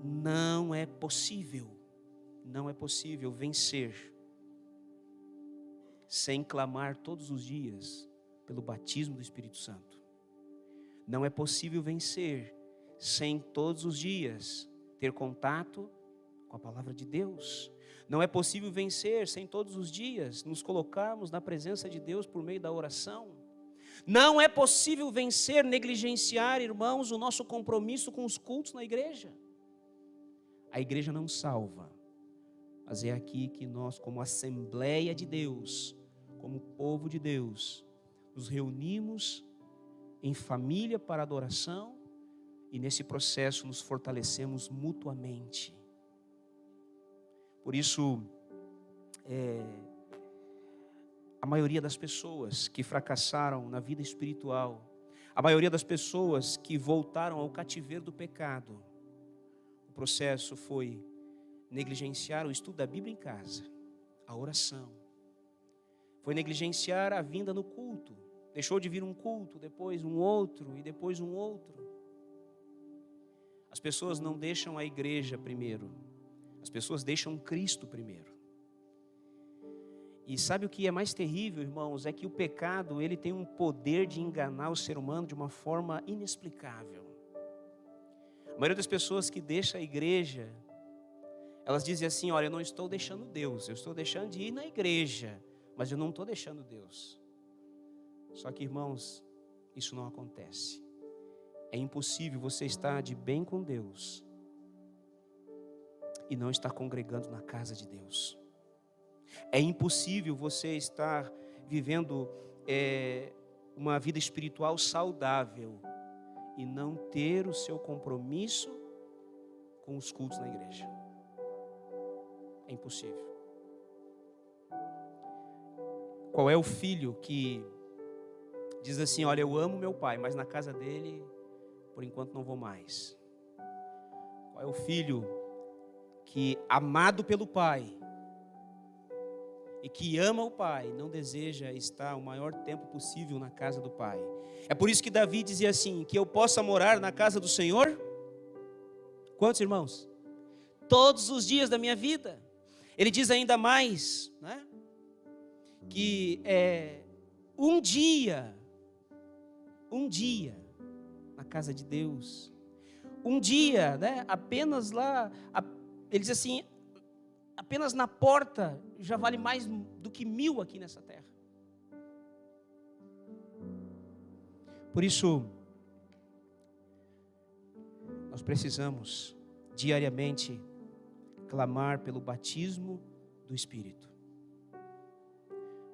não é possível vencer sem clamar todos os dias pelo batismo do Espírito Santo. Não é possível vencer sem todos os dias ter contato com a palavra de Deus. Não é possível vencer sem todos os dias nos colocarmos na presença de Deus por meio da oração. Não é possível vencer, negligenciar, irmãos, o nosso compromisso com os cultos na igreja. A igreja não salva, mas é aqui que nós, como Assembleia de Deus, como povo de Deus, nos reunimos em família para adoração e nesse processo nos fortalecemos mutuamente. Por isso, a maioria das pessoas que fracassaram na vida espiritual, a maioria das pessoas que voltaram ao cativeiro do pecado, o processo foi negligenciar o estudo da Bíblia em casa, a oração. Foi negligenciar a vinda no culto. Deixou de vir um culto, depois um outro e depois um outro. As pessoas não deixam a igreja primeiro. As pessoas deixam Cristo primeiro. E sabe o que é mais terrível, irmãos? É que o pecado, ele tem um poder de enganar o ser humano de uma forma inexplicável. A maioria das pessoas que deixa a igreja Elas dizem assim, olha, eu não estou deixando Deus, eu estou deixando de ir na igreja, mas eu não estou deixando Deus. Só que, irmãos, isso não acontece. É impossível você estar de bem com Deus e não estar congregando na casa de Deus. É impossível você estar vivendo uma vida espiritual saudável e não ter o seu compromisso com os cultos na igreja. É impossível. Qual é o filho que diz assim, olha, eu amo meu pai, mas na casa dele, por enquanto não vou mais? Qual é o filho que, amado pelo pai, e que ama o pai, não deseja estar o maior tempo possível na casa do pai? É por isso que Davi dizia assim, que eu possa morar na casa do Senhor? Quantos irmãos? Todos os dias da minha vida. Ele diz ainda mais, né? Que um dia na casa de Deus, um dia, né? Apenas lá, ele diz assim, apenas na porta já vale mais do que 1000 aqui nessa terra. Por isso, nós precisamos diariamente clamar pelo batismo do Espírito.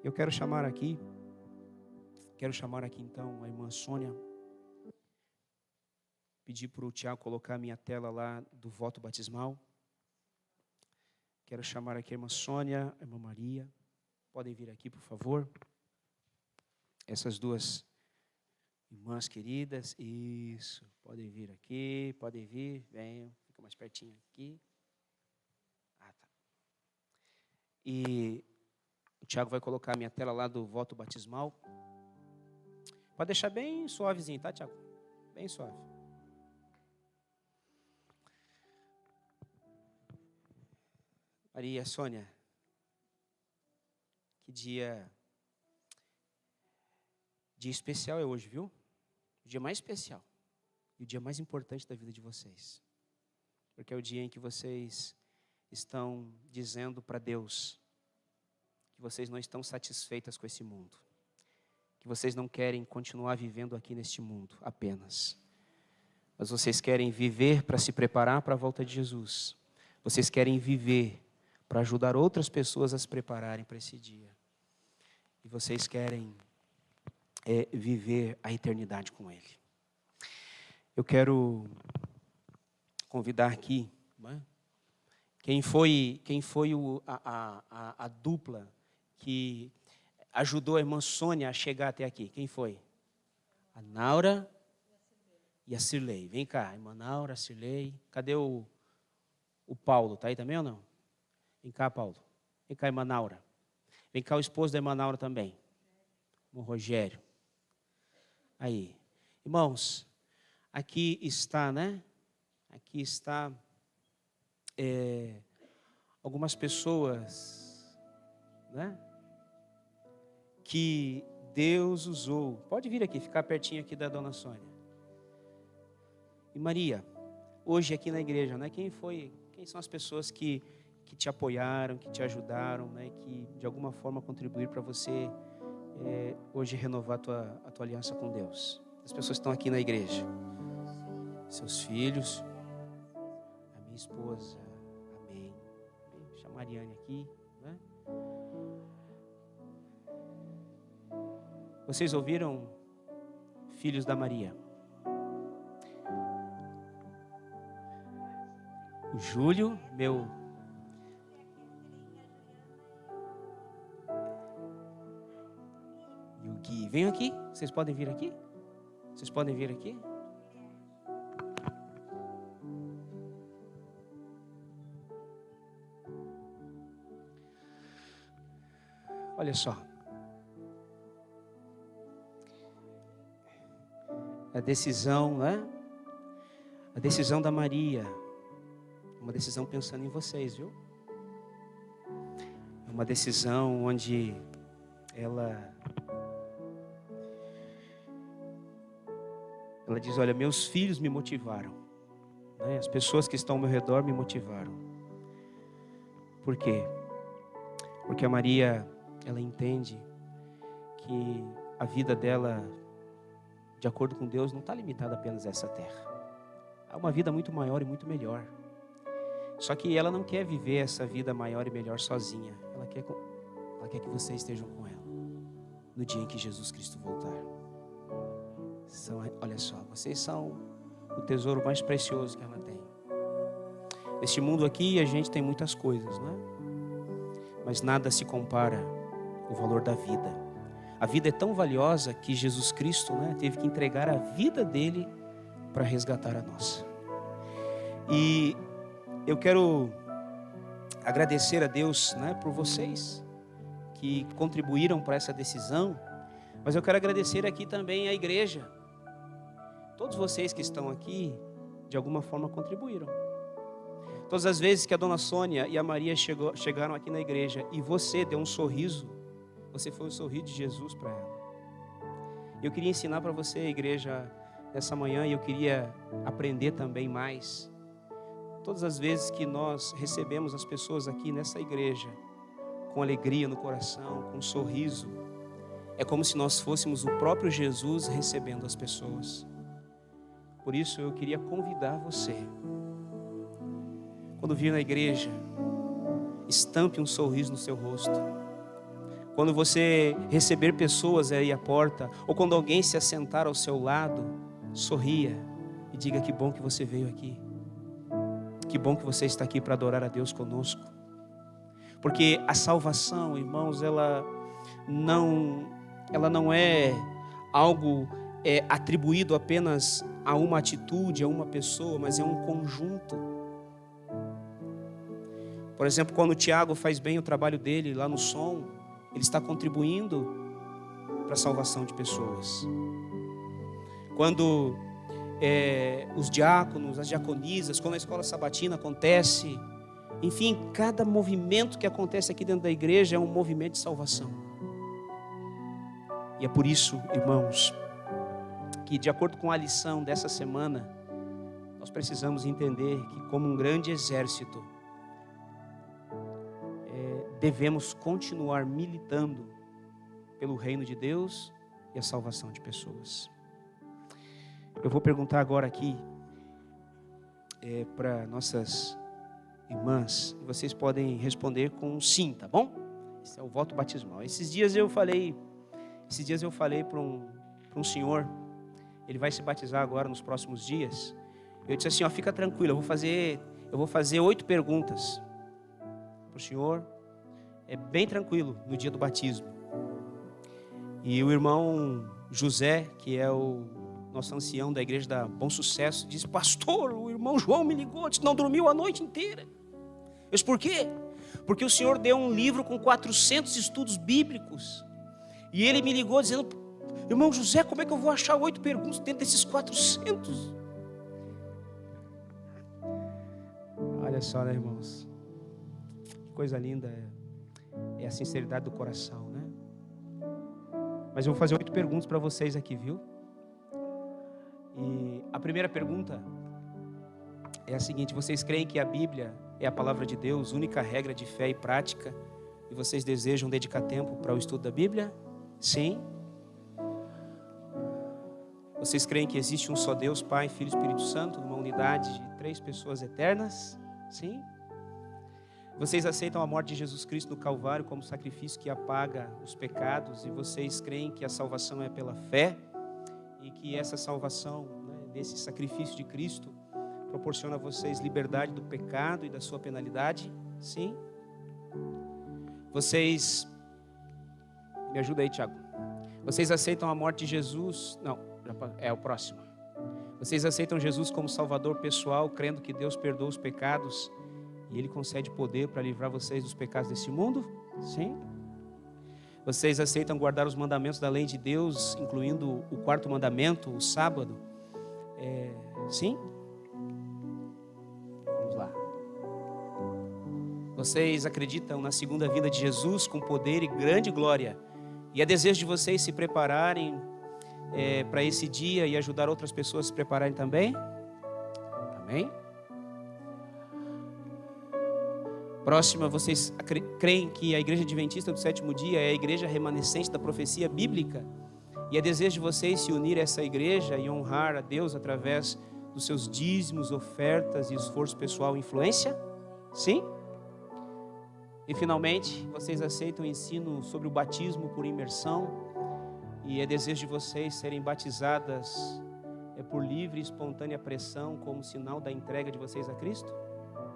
Eu quero chamar aqui então a irmã Sônia, pedir para o Tiago colocar a minha tela lá do voto batismal. Quero chamar aqui a irmã Sônia, a irmã Maria. Podem vir aqui, por favor. Essas duas irmãs queridas. Isso. Podem vir aqui, podem vir. Venham, fica mais pertinho aqui. Tá. E o Tiago vai colocar a minha tela lá do voto batismal. Pode deixar bem suavezinho, tá, Tiago? Bem suave. Maria, Sônia, que dia especial é hoje, viu? O dia mais especial e o dia mais importante da vida de vocês. Porque é o dia em que vocês estão dizendo para Deus que vocês não estão satisfeitas com esse mundo, que vocês não querem continuar vivendo aqui neste mundo apenas, mas vocês querem viver para se preparar para a volta de Jesus. Vocês querem viver para ajudar outras pessoas a se prepararem para esse dia. E vocês querem viver a eternidade com Ele. Eu quero convidar aqui, né, quem foi a dupla que ajudou a irmã Sônia a chegar até aqui. Quem foi? A Naura e a Cirlei. Vem cá, irmã Naura, Cirlei. Cadê o Paulo? Está aí também ou não? Vem cá, Paulo. Vem cá, irmã Naura. Vem cá o esposo da irmã Naura também. O Rogério. Aí. Irmãos, aqui está, né? Aqui está algumas pessoas, né? Que Deus usou. Pode vir aqui, ficar pertinho aqui da dona Sônia. E Maria, hoje aqui na igreja, né? Quem são as pessoas que te apoiaram, que te ajudaram, né, que de alguma forma contribuíram para você hoje renovar a tua aliança com Deus? As pessoas que estão aqui na igreja. Seus filhos, a minha esposa, amém. Deixa a Mariane aqui, né? Vocês ouviram, filhos da Maria? O Júlio, e o Gui. Venham aqui. Vocês podem vir aqui? Vocês podem vir aqui? Olha só. A decisão, né? A decisão da Maria. Uma decisão pensando em vocês, viu? É uma decisão onde ela diz, olha, meus filhos me motivaram, né? As pessoas que estão ao meu redor me motivaram. Por quê? Porque a Maria, ela entende que a vida dela, de acordo com Deus, não está limitada apenas a essa terra. Há uma vida muito maior e muito melhor. Só que ela não quer viver essa vida maior e melhor sozinha. Ela quer que vocês estejam com ela no dia em que Jesus Cristo voltar. Olha só, vocês são o tesouro mais precioso que ela tem. Neste mundo aqui a gente tem muitas coisas, não é? Mas nada se compara ao valor da vida. A vida é tão valiosa que Jesus Cristo, né, teve que entregar a vida dele para resgatar a nossa. E eu quero agradecer a Deus, né, por vocês que contribuíram para essa decisão, mas eu quero agradecer aqui também à igreja. Todos vocês que estão aqui, de alguma forma contribuíram. Todas as vezes que a dona Sônia e a Maria chegaram aqui na igreja e você deu um sorriso, você foi o sorriso de Jesus para ela. Eu queria ensinar para você, igreja, nessa manhã, e eu queria aprender também mais. Todas as vezes que nós recebemos as pessoas aqui nessa igreja, com alegria no coração, com um sorriso, é como se nós fôssemos o próprio Jesus recebendo as pessoas. Por isso eu queria convidar você, quando vir na igreja, estampe um sorriso no seu rosto. Quando você receber pessoas aí à porta, ou quando alguém se assentar ao seu lado, sorria e diga: que bom que você veio aqui. Que bom que você está aqui para adorar a Deus conosco. Porque a salvação, irmãos, ela não é algo atribuído apenas a uma atitude, a uma pessoa, mas é um conjunto. Por exemplo, quando o Tiago faz bem o trabalho dele lá no som, ele está contribuindo para a salvação de pessoas. Quando os diáconos, as diaconisas, quando a escola sabatina acontece, enfim, cada movimento que acontece aqui dentro da igreja é um movimento de salvação. E é por isso, irmãos, que de acordo com a lição dessa semana, nós precisamos entender que, como um grande exército, devemos continuar militando pelo reino de Deus e a salvação de pessoas. Eu vou perguntar agora aqui para nossas irmãs, e vocês podem responder com um sim, tá bom? Esse é o voto batismal. Esses dias eu falei para um senhor, ele vai se batizar agora nos próximos dias. Eu disse assim: fica tranquilo, eu vou fazer 8 perguntas para o senhor. É bem tranquilo no dia do batismo. E o irmão José, que é o nosso ancião da igreja da Bom Sucesso, disse: pastor, o irmão João me ligou, disse que não dormiu a noite inteira. Eu disse: por quê? Porque o senhor deu um livro com 400 estudos bíblicos. E ele me ligou dizendo: irmão José, como é que eu vou achar 8 perguntas dentro desses 400? Olha só, né, irmãos? Que coisa linda é a sinceridade do coração, né? Mas eu vou fazer 8 perguntas para vocês aqui, viu? E a primeira pergunta é a seguinte: vocês creem que a Bíblia é a palavra de Deus, única regra de fé e prática, e vocês desejam dedicar tempo para o estudo da Bíblia? Sim. Vocês creem que existe um só Deus, Pai, Filho e Espírito Santo, numa unidade de 3 pessoas eternas? Sim. Vocês aceitam a morte de Jesus Cristo no Calvário como sacrifício que apaga os pecados, e vocês creem que a salvação é pela fé e que essa salvação, né, desse sacrifício de Cristo, proporciona a vocês liberdade do pecado e da sua penalidade? Sim. Vocês, me ajuda aí, Tiago. Vocês aceitam a morte de Jesus? Não, é o próximo. Vocês aceitam Jesus como Salvador pessoal, crendo que Deus perdoa os pecados e Ele concede poder para livrar vocês dos pecados desse mundo? Sim. Vocês aceitam guardar os mandamentos da lei de Deus, incluindo o 4º mandamento, o sábado? Sim. Vamos lá. Vocês acreditam na segunda vinda de Jesus com poder e grande glória? E é desejo de vocês se prepararem para esse dia e ajudar outras pessoas a se prepararem também? Amém? Próxima, vocês creem que a Igreja Adventista do Sétimo Dia é a igreja remanescente da profecia bíblica? E é desejo de vocês se unir a essa igreja e honrar a Deus através dos seus dízimos, ofertas e esforço pessoal e influência? Sim? E finalmente, vocês aceitam o ensino sobre o batismo por imersão? E é desejo de vocês serem batizadas por livre e espontânea pressão como sinal da entrega de vocês a Cristo?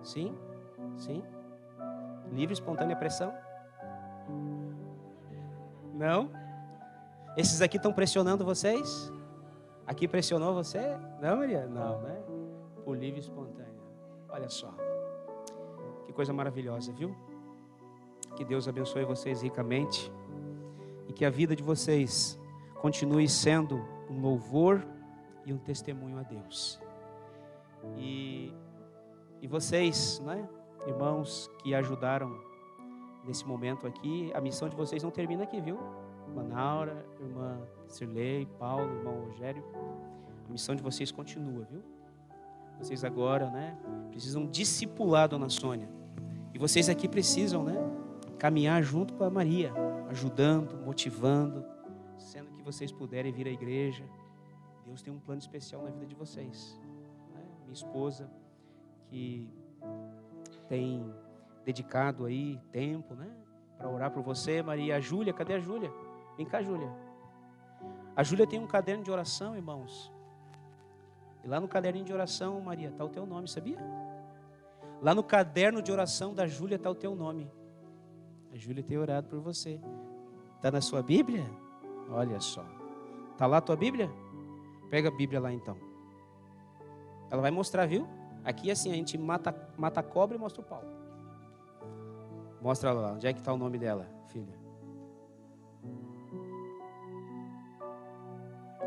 Sim? Sim? Livre e espontânea pressão? Não? Esses aqui estão pressionando vocês? Aqui pressionou você? Não, Maria? Não, né? Por livre e espontânea. Olha só. Que coisa maravilhosa, viu? Que Deus abençoe vocês ricamente. E que a vida de vocês continue sendo um louvor e um testemunho a Deus. E vocês, né, irmãos que ajudaram nesse momento aqui, a missão de vocês não termina aqui, viu? Irmã Naura, irmã Cirlei, Paulo, irmão Rogério, a missão de vocês continua, viu? Vocês agora, né, precisam discipular a Dona Sônia. E vocês aqui precisam, né, caminhar junto com a Maria, ajudando, motivando, sendo que vocês puderem vir à igreja. Deus tem um plano especial na vida de vocês, né? Minha esposa, que tem dedicado aí tempo, né, para orar por você, Maria. A Júlia, cadê a Júlia? Vem cá, Júlia. A Júlia tem um caderno de oração, irmãos. E lá no caderninho de oração, Maria, está o teu nome, sabia? Lá no caderno de oração da Júlia está o teu nome. A Júlia tem orado por você. Está na sua Bíblia? Olha só. Está lá a tua Bíblia? Pega a Bíblia lá então. Ela vai mostrar, viu? Aqui assim, a gente mata a cobra e mostra o pau. Mostra lá, onde é que está o nome dela, filha?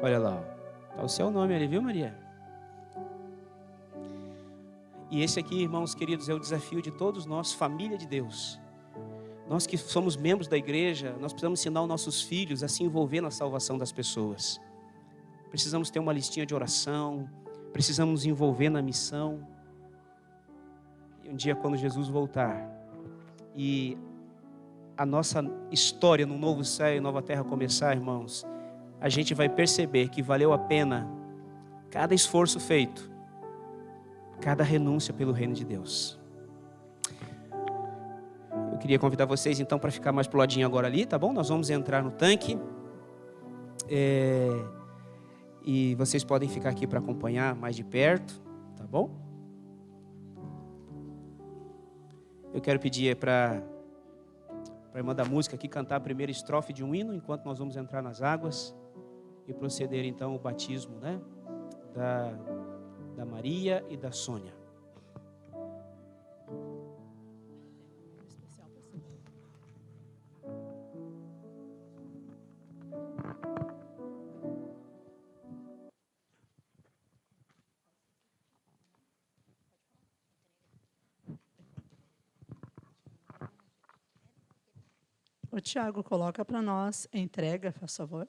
Olha lá, está o seu nome ali, viu, Maria? E esse aqui, irmãos queridos, é o desafio de todos nós, família de Deus. Nós que somos membros da igreja, nós precisamos ensinar os nossos filhos a se envolver na salvação das pessoas. Precisamos ter uma listinha de oração, precisamos nos envolver na missão. E um dia, quando Jesus voltar e a nossa história no novo céu e nova terra começar, irmãos, a gente vai perceber que valeu a pena cada esforço feito, cada renúncia pelo reino de Deus. Eu queria convidar vocês então para ficar mais pro ladinho agora ali, tá bom? Nós vamos entrar no tanque. E vocês podem ficar aqui para acompanhar mais de perto, tá bom? Eu quero pedir para a irmã da música aqui cantar a primeira estrofe de um hino, enquanto nós vamos entrar nas águas e proceder então o batismo, né? Da Maria e da Sônia. O Tiago, coloca para nós, entrega, faz favor.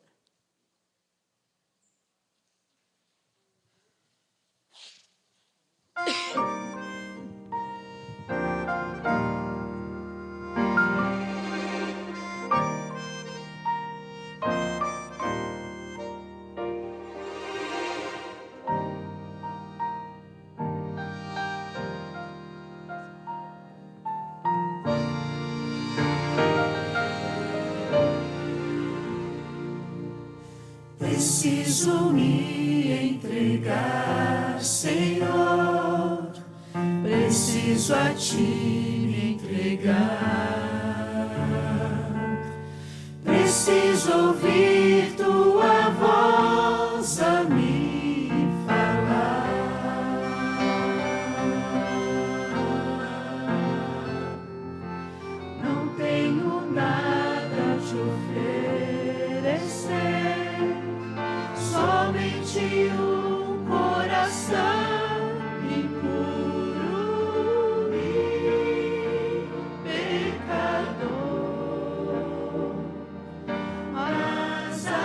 Preciso me entregar, Senhor. Preciso a Ti me entregar. Preciso ouvir Tua voz a me falar. Não tenho nada a Te oferecer. Somente um coração impuro e pecador, mas a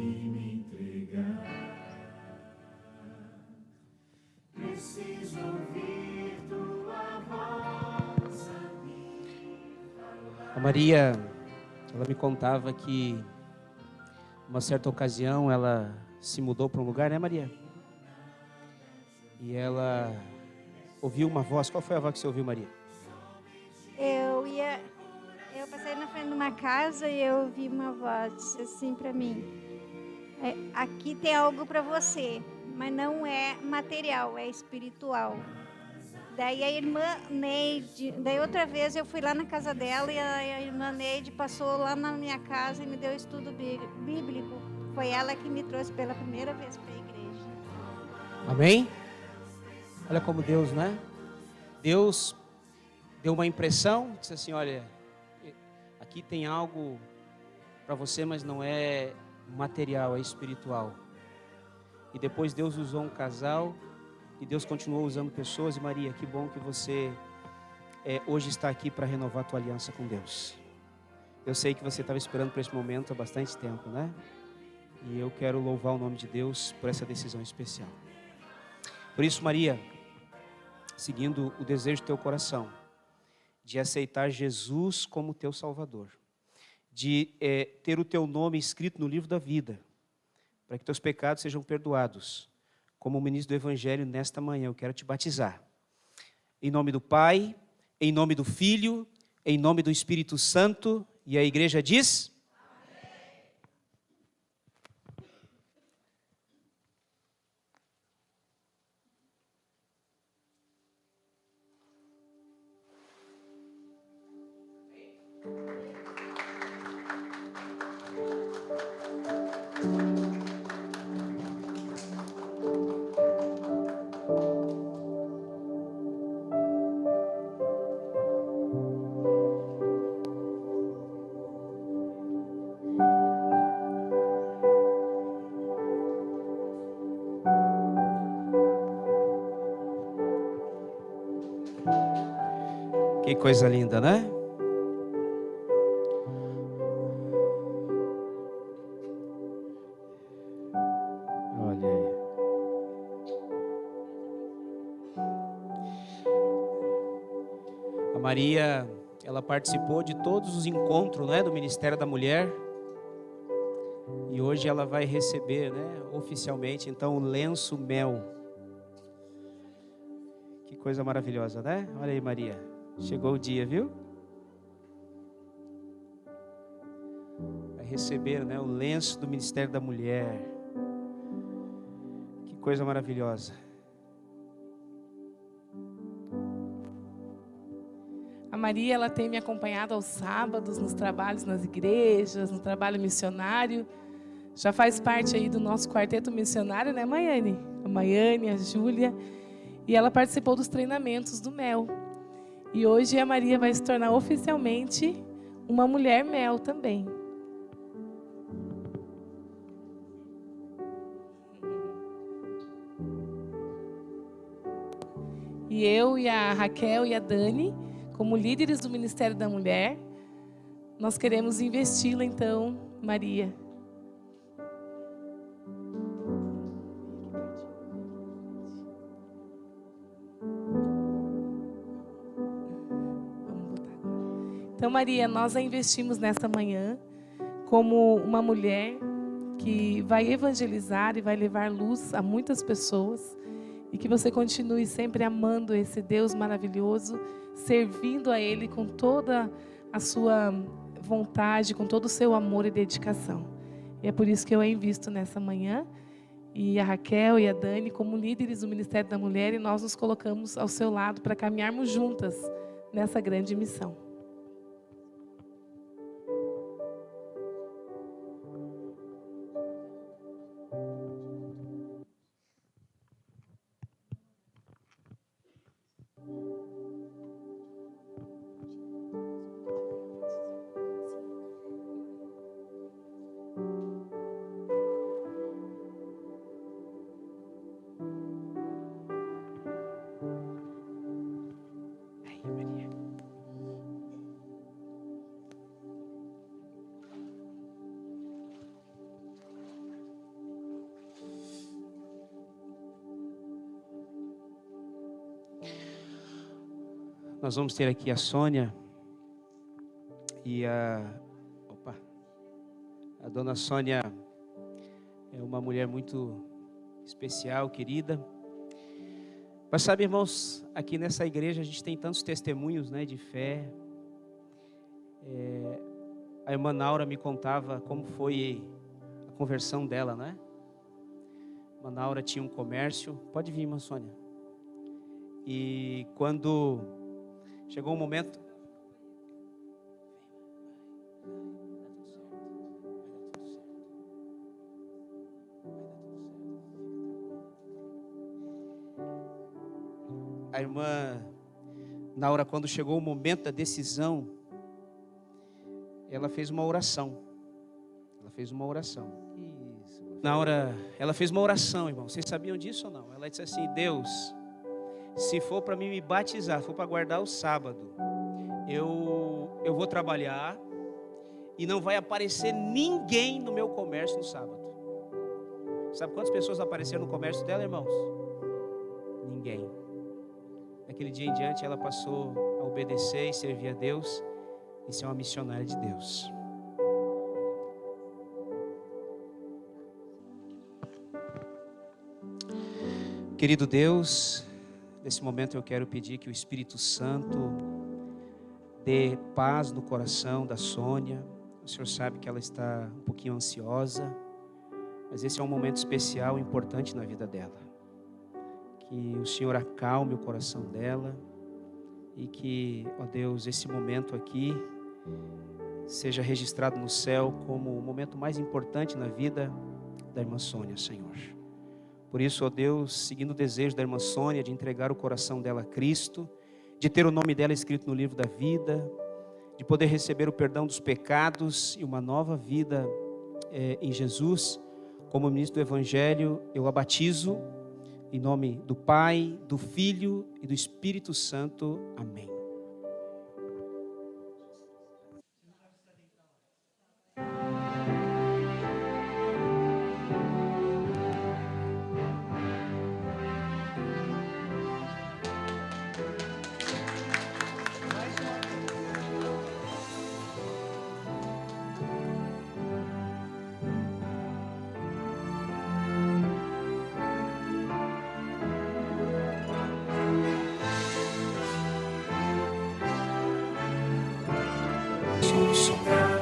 me entregar. Preciso ouvir tua voz a me falar. A Maria, ela me contava que uma certa ocasião ela se mudou para um lugar, né, Maria? E ela ouviu uma voz. Qual foi a voz que você ouviu, Maria? Eu passei na frente de uma casa e eu ouvi uma voz assim para mim: aqui tem algo para você, mas não é material, é espiritual. Daí a irmã Neide, daí outra vez eu fui lá na casa dela e a irmã Neide passou lá na minha casa e me deu estudo bíblico. Foi ela que me trouxe pela primeira vez para a igreja. Amém? Olha como Deus, né? Deus deu uma impressão, disse assim, olha, aqui tem algo para você, mas não é material, é espiritual. E depois Deus usou um casal e Deus continuou usando pessoas. E Maria, que bom que você hoje está aqui para renovar a tua aliança com Deus. Eu sei que você estava esperando por esse momento há bastante tempo, né? E eu quero louvar o nome de Deus por essa decisão especial. Por isso, Maria, seguindo o desejo do teu coração, de aceitar Jesus como teu Salvador, de ter o teu nome escrito no livro da vida, para que teus pecados sejam perdoados, como ministro do Evangelho nesta manhã, eu quero te batizar. Em nome do Pai, em nome do Filho, em nome do Espírito Santo, e a igreja diz... Que coisa linda, né? Olha aí. A Maria, ela participou de todos os encontros, né, do Ministério da Mulher. E hoje ela vai receber, né, oficialmente, então, o lenço mel. Que coisa maravilhosa, né? Olha aí, Maria. Chegou o dia, viu? Vai receber, né, o lenço do Ministério da Mulher. Que coisa maravilhosa. A Maria, ela tem me acompanhado aos sábados, nos trabalhos nas igrejas, no trabalho missionário. Já faz parte aí do nosso quarteto missionário, né, Maiane? A Maiane, a Júlia. E ela participou dos treinamentos do MEL. E hoje a Maria vai se tornar oficialmente uma mulher mel também. E eu e a Raquel e a Dani, como líderes do Ministério da Mulher, nós queremos investi-la então, Maria. Então, Maria, nós a investimos nessa manhã como uma mulher que vai evangelizar e vai levar luz a muitas pessoas e que você continue sempre amando esse Deus maravilhoso, servindo a Ele com toda a sua vontade, com todo o seu amor e dedicação. E é por isso que eu a invisto nessa manhã, e a Raquel e a Dani como líderes do Ministério da Mulher, e nós nos colocamos ao seu lado para caminharmos juntas nessa grande missão. Nós vamos ter aqui a Sônia e a dona Sônia é uma mulher muito especial, querida. Mas sabe, irmãos, aqui nessa igreja a gente tem tantos testemunhos, né, de fé. A irmã Naura me contava como foi a conversão dela, né? A irmã Naura tinha um comércio. Pode vir, irmã Sônia. E quando chegou um momento... A irmã Naura, quando chegou o momento da decisão, ela fez uma oração. Naura, ela fez uma oração, irmão. Vocês sabiam disso ou não? Ela disse assim: Deus, se for para mim me batizar, se for para guardar o sábado, eu vou trabalhar e não vai aparecer ninguém no meu comércio no sábado. Sabe quantas pessoas apareceram no comércio dela, irmãos? Ninguém. Daquele dia em diante ela passou a obedecer e servir a Deus e ser uma missionária de Deus. Querido Deus, nesse momento eu quero pedir que o Espírito Santo dê paz no coração da Sônia. O Senhor sabe que ela está um pouquinho ansiosa, mas esse é um momento especial e importante na vida dela. Que o Senhor acalme o coração dela e que, ó Deus, esse momento aqui seja registrado no céu como o momento mais importante na vida da irmã Sônia, Senhor. Por isso, ó Deus, seguindo o desejo da irmã Sônia de entregar o coração dela a Cristo, de ter o nome dela escrito no livro da vida, de poder receber o perdão dos pecados e uma nova vida em Jesus, como ministro do Evangelho, eu a batizo em nome do Pai, do Filho e do Espírito Santo. Amém.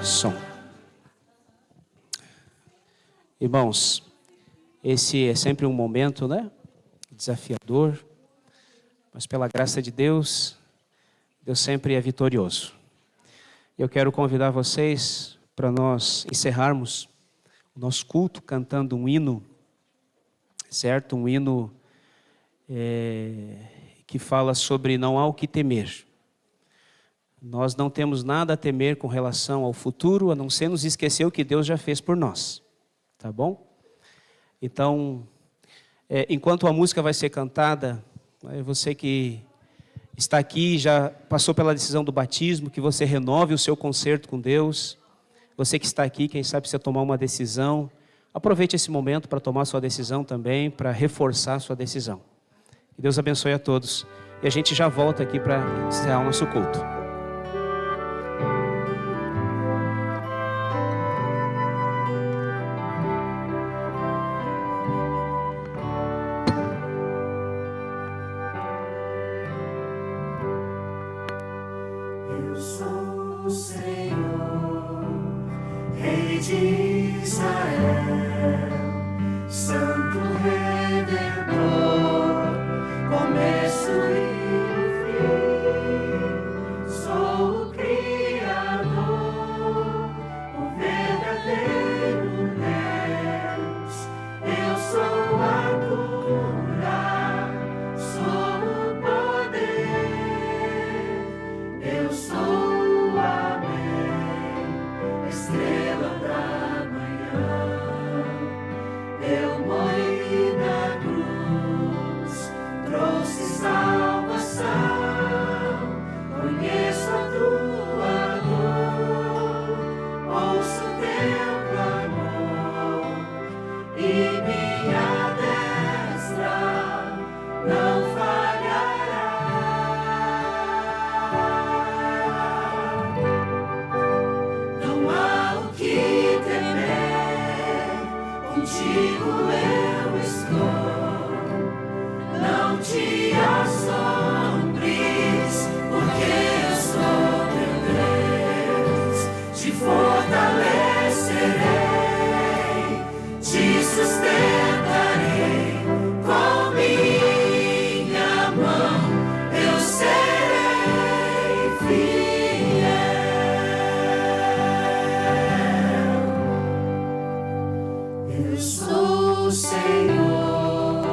Som. Irmãos, esse é sempre um momento, né, desafiador, mas pela graça de Deus, Deus sempre é vitorioso. Eu quero convidar vocês para nós encerrarmos o nosso culto cantando um hino, certo? Um hino que fala sobre não há o que temer. Nós não temos nada a temer com relação ao futuro, a não ser nos esquecer o que Deus já fez por nós. Tá bom? Então, enquanto a música vai ser cantada, você que está aqui, já passou pela decisão do batismo, que você renove o seu concerto com Deus. Você que está aqui, quem sabe precisa tomar uma decisão, aproveite esse momento para tomar sua decisão também, para reforçar sua decisão. Que Deus abençoe a todos. E a gente já volta aqui para encerrar o nosso culto. Eu sou o Senhor, Rei de Israel, Santo Redentor, começo e fim. Sou o Criador, o verdadeiro Deus. Eu sou a cura, sou o poder. Eu sou a estrela da manhã. Eu morri na cruz, trouxe salvação. Conheço a tua dor, ouço teu clamor, e minha destra não falhará. contigo eu estou. Não te assombres, porque eu sou teu Deus. Te fortalecerei, te sustentarei com minha mão. Eu serei fiel. Eu sou o Senhor,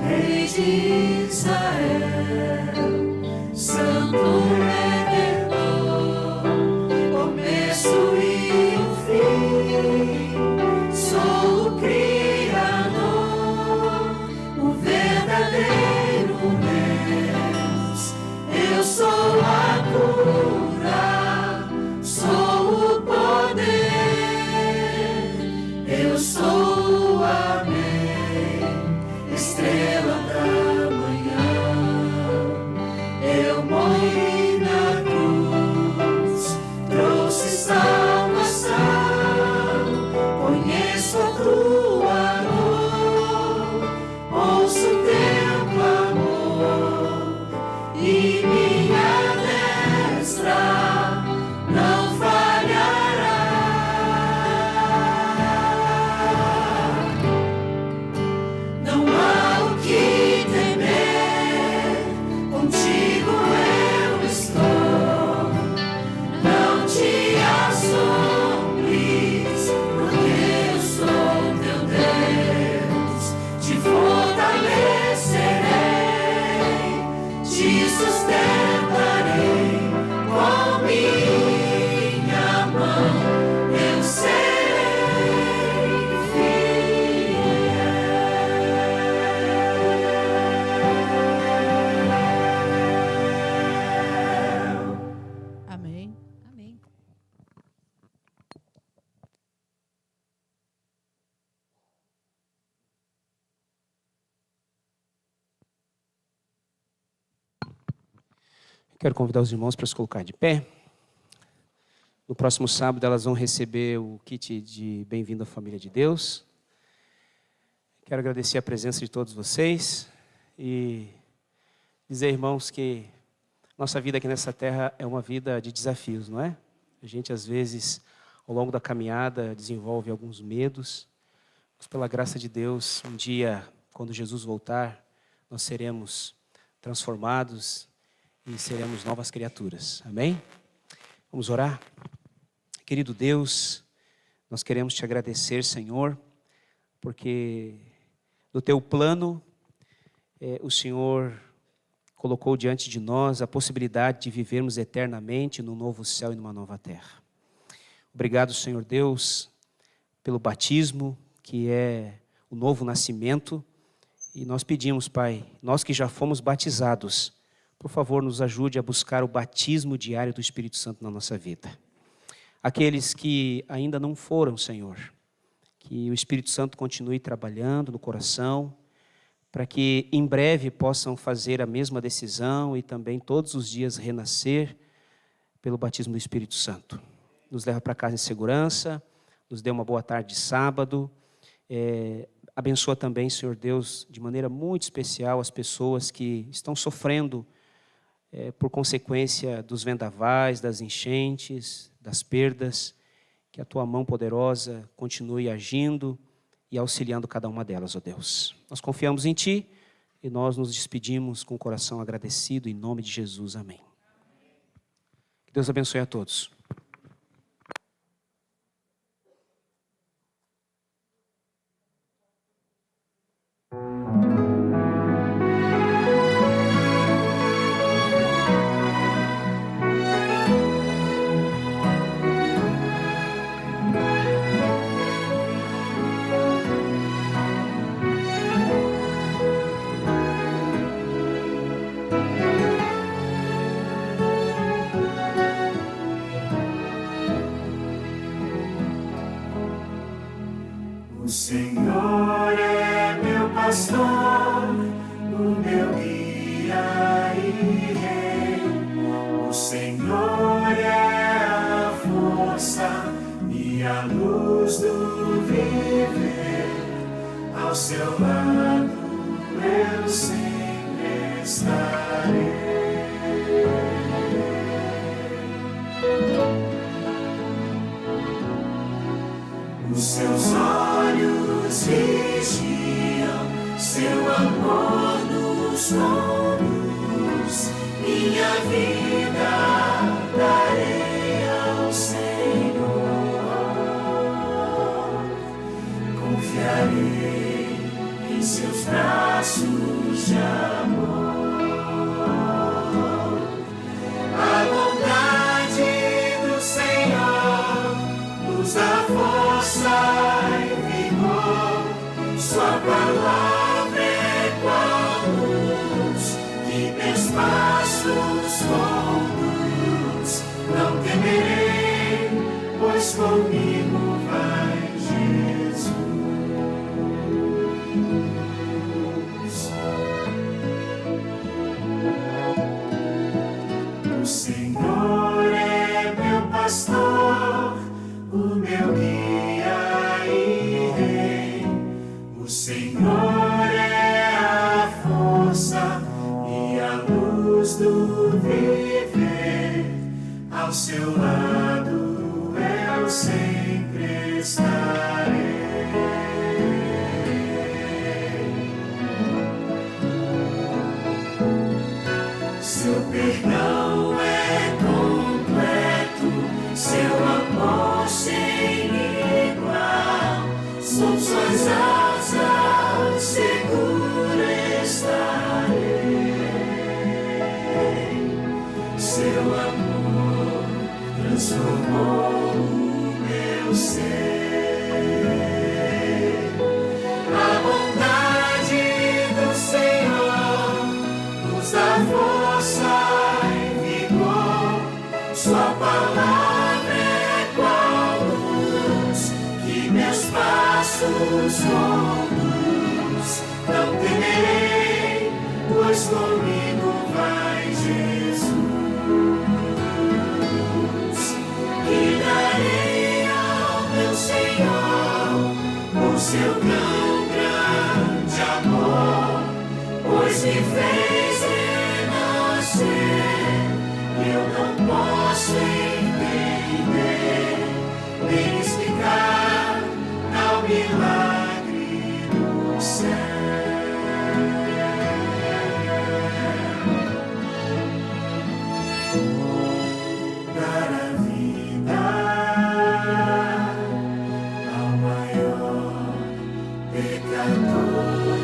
Rei de Israel, Santo Redentor, começo e o fim. Sou o Criador, o verdadeiro Deus. Eu sou a cura, sou o poder. Eu sou o Amém, estrela da manhã. Eu morri na cruz, trouxe salvação. Conheço a tua dor, ouço teu clamor, e minha destra não falhará. Não há o que temer, contigo eu estou. Não te assombres, porque eu sou teu Deus. Te fortalecerei, te sustentarei com minha mão. Eu serei fiel. Amém. Amém. Quero convidar os irmãos para se colocar de pé. No próximo sábado elas vão receber o kit de Bem-vindo à Família de Deus. Quero agradecer a presença de todos vocês e dizer, irmãos, que nossa vida aqui nessa terra é uma vida de desafios, não é? A gente, às vezes, ao longo da caminhada, desenvolve alguns medos, mas pela graça de Deus, um dia, quando Jesus voltar, nós seremos transformados e seremos novas criaturas. Amém? Vamos orar? Querido Deus, nós queremos te agradecer, Senhor, porque no teu plano, o Senhor colocou diante de nós a possibilidade de vivermos eternamente num novo céu e numa nova terra. Obrigado, Senhor Deus, pelo batismo, que é o novo nascimento. E nós pedimos, Pai, nós que já fomos batizados, por favor, nos ajude a buscar o batismo diário do Espírito Santo na nossa vida. Aqueles que ainda não foram, Senhor, que o Espírito Santo continue trabalhando no coração, para que em breve possam fazer a mesma decisão e também todos os dias renascer pelo batismo do Espírito Santo. Nos leva para casa em segurança, nos dê uma boa tarde de sábado. Abençoa também, Senhor Deus, de maneira muito especial as pessoas que estão sofrendo por consequência dos vendavais, das enchentes, das perdas. Que a tua mão poderosa continue agindo e auxiliando cada uma delas, ó Deus. Nós confiamos em Ti e nós nos despedimos com o coração agradecido, em nome de Jesus. Amém. Que Deus abençoe a todos. O Senhor é meu pastor, o meu guia e rei. O Senhor é a força e a luz do viver. ao seu lado eu sempre estarei. Os seus olhos vigiam, seu amor nos conduz. Minha vida darei ao Senhor, confiarei em seus braços de amor. A bondade do Senhor nos dá força e vigor, sua palavra é qual luz que meus passos conduz. Não temerei, pois comigo vai Jesus. O Senhor é meu pastor, o meu guia e rei. O Senhor é a força e a luz do viver. Ao seu lado eu sempre estarei. Seu perdão é completo, seu amor sem igual. Sob suas asas seguro estarei. Seu amor transformou o meu ser. A bondade do Senhor nos dá força e vigor, sua palavra é qual luz que meus passos conduz. Não temerei, pois comigo vai Jesus. E darei ao meu Senhor o seu tão grande amor, pois me fez renascer. Eu não posso entender, nem explicar ao milagre do céu. Dar a vida ao maior pecador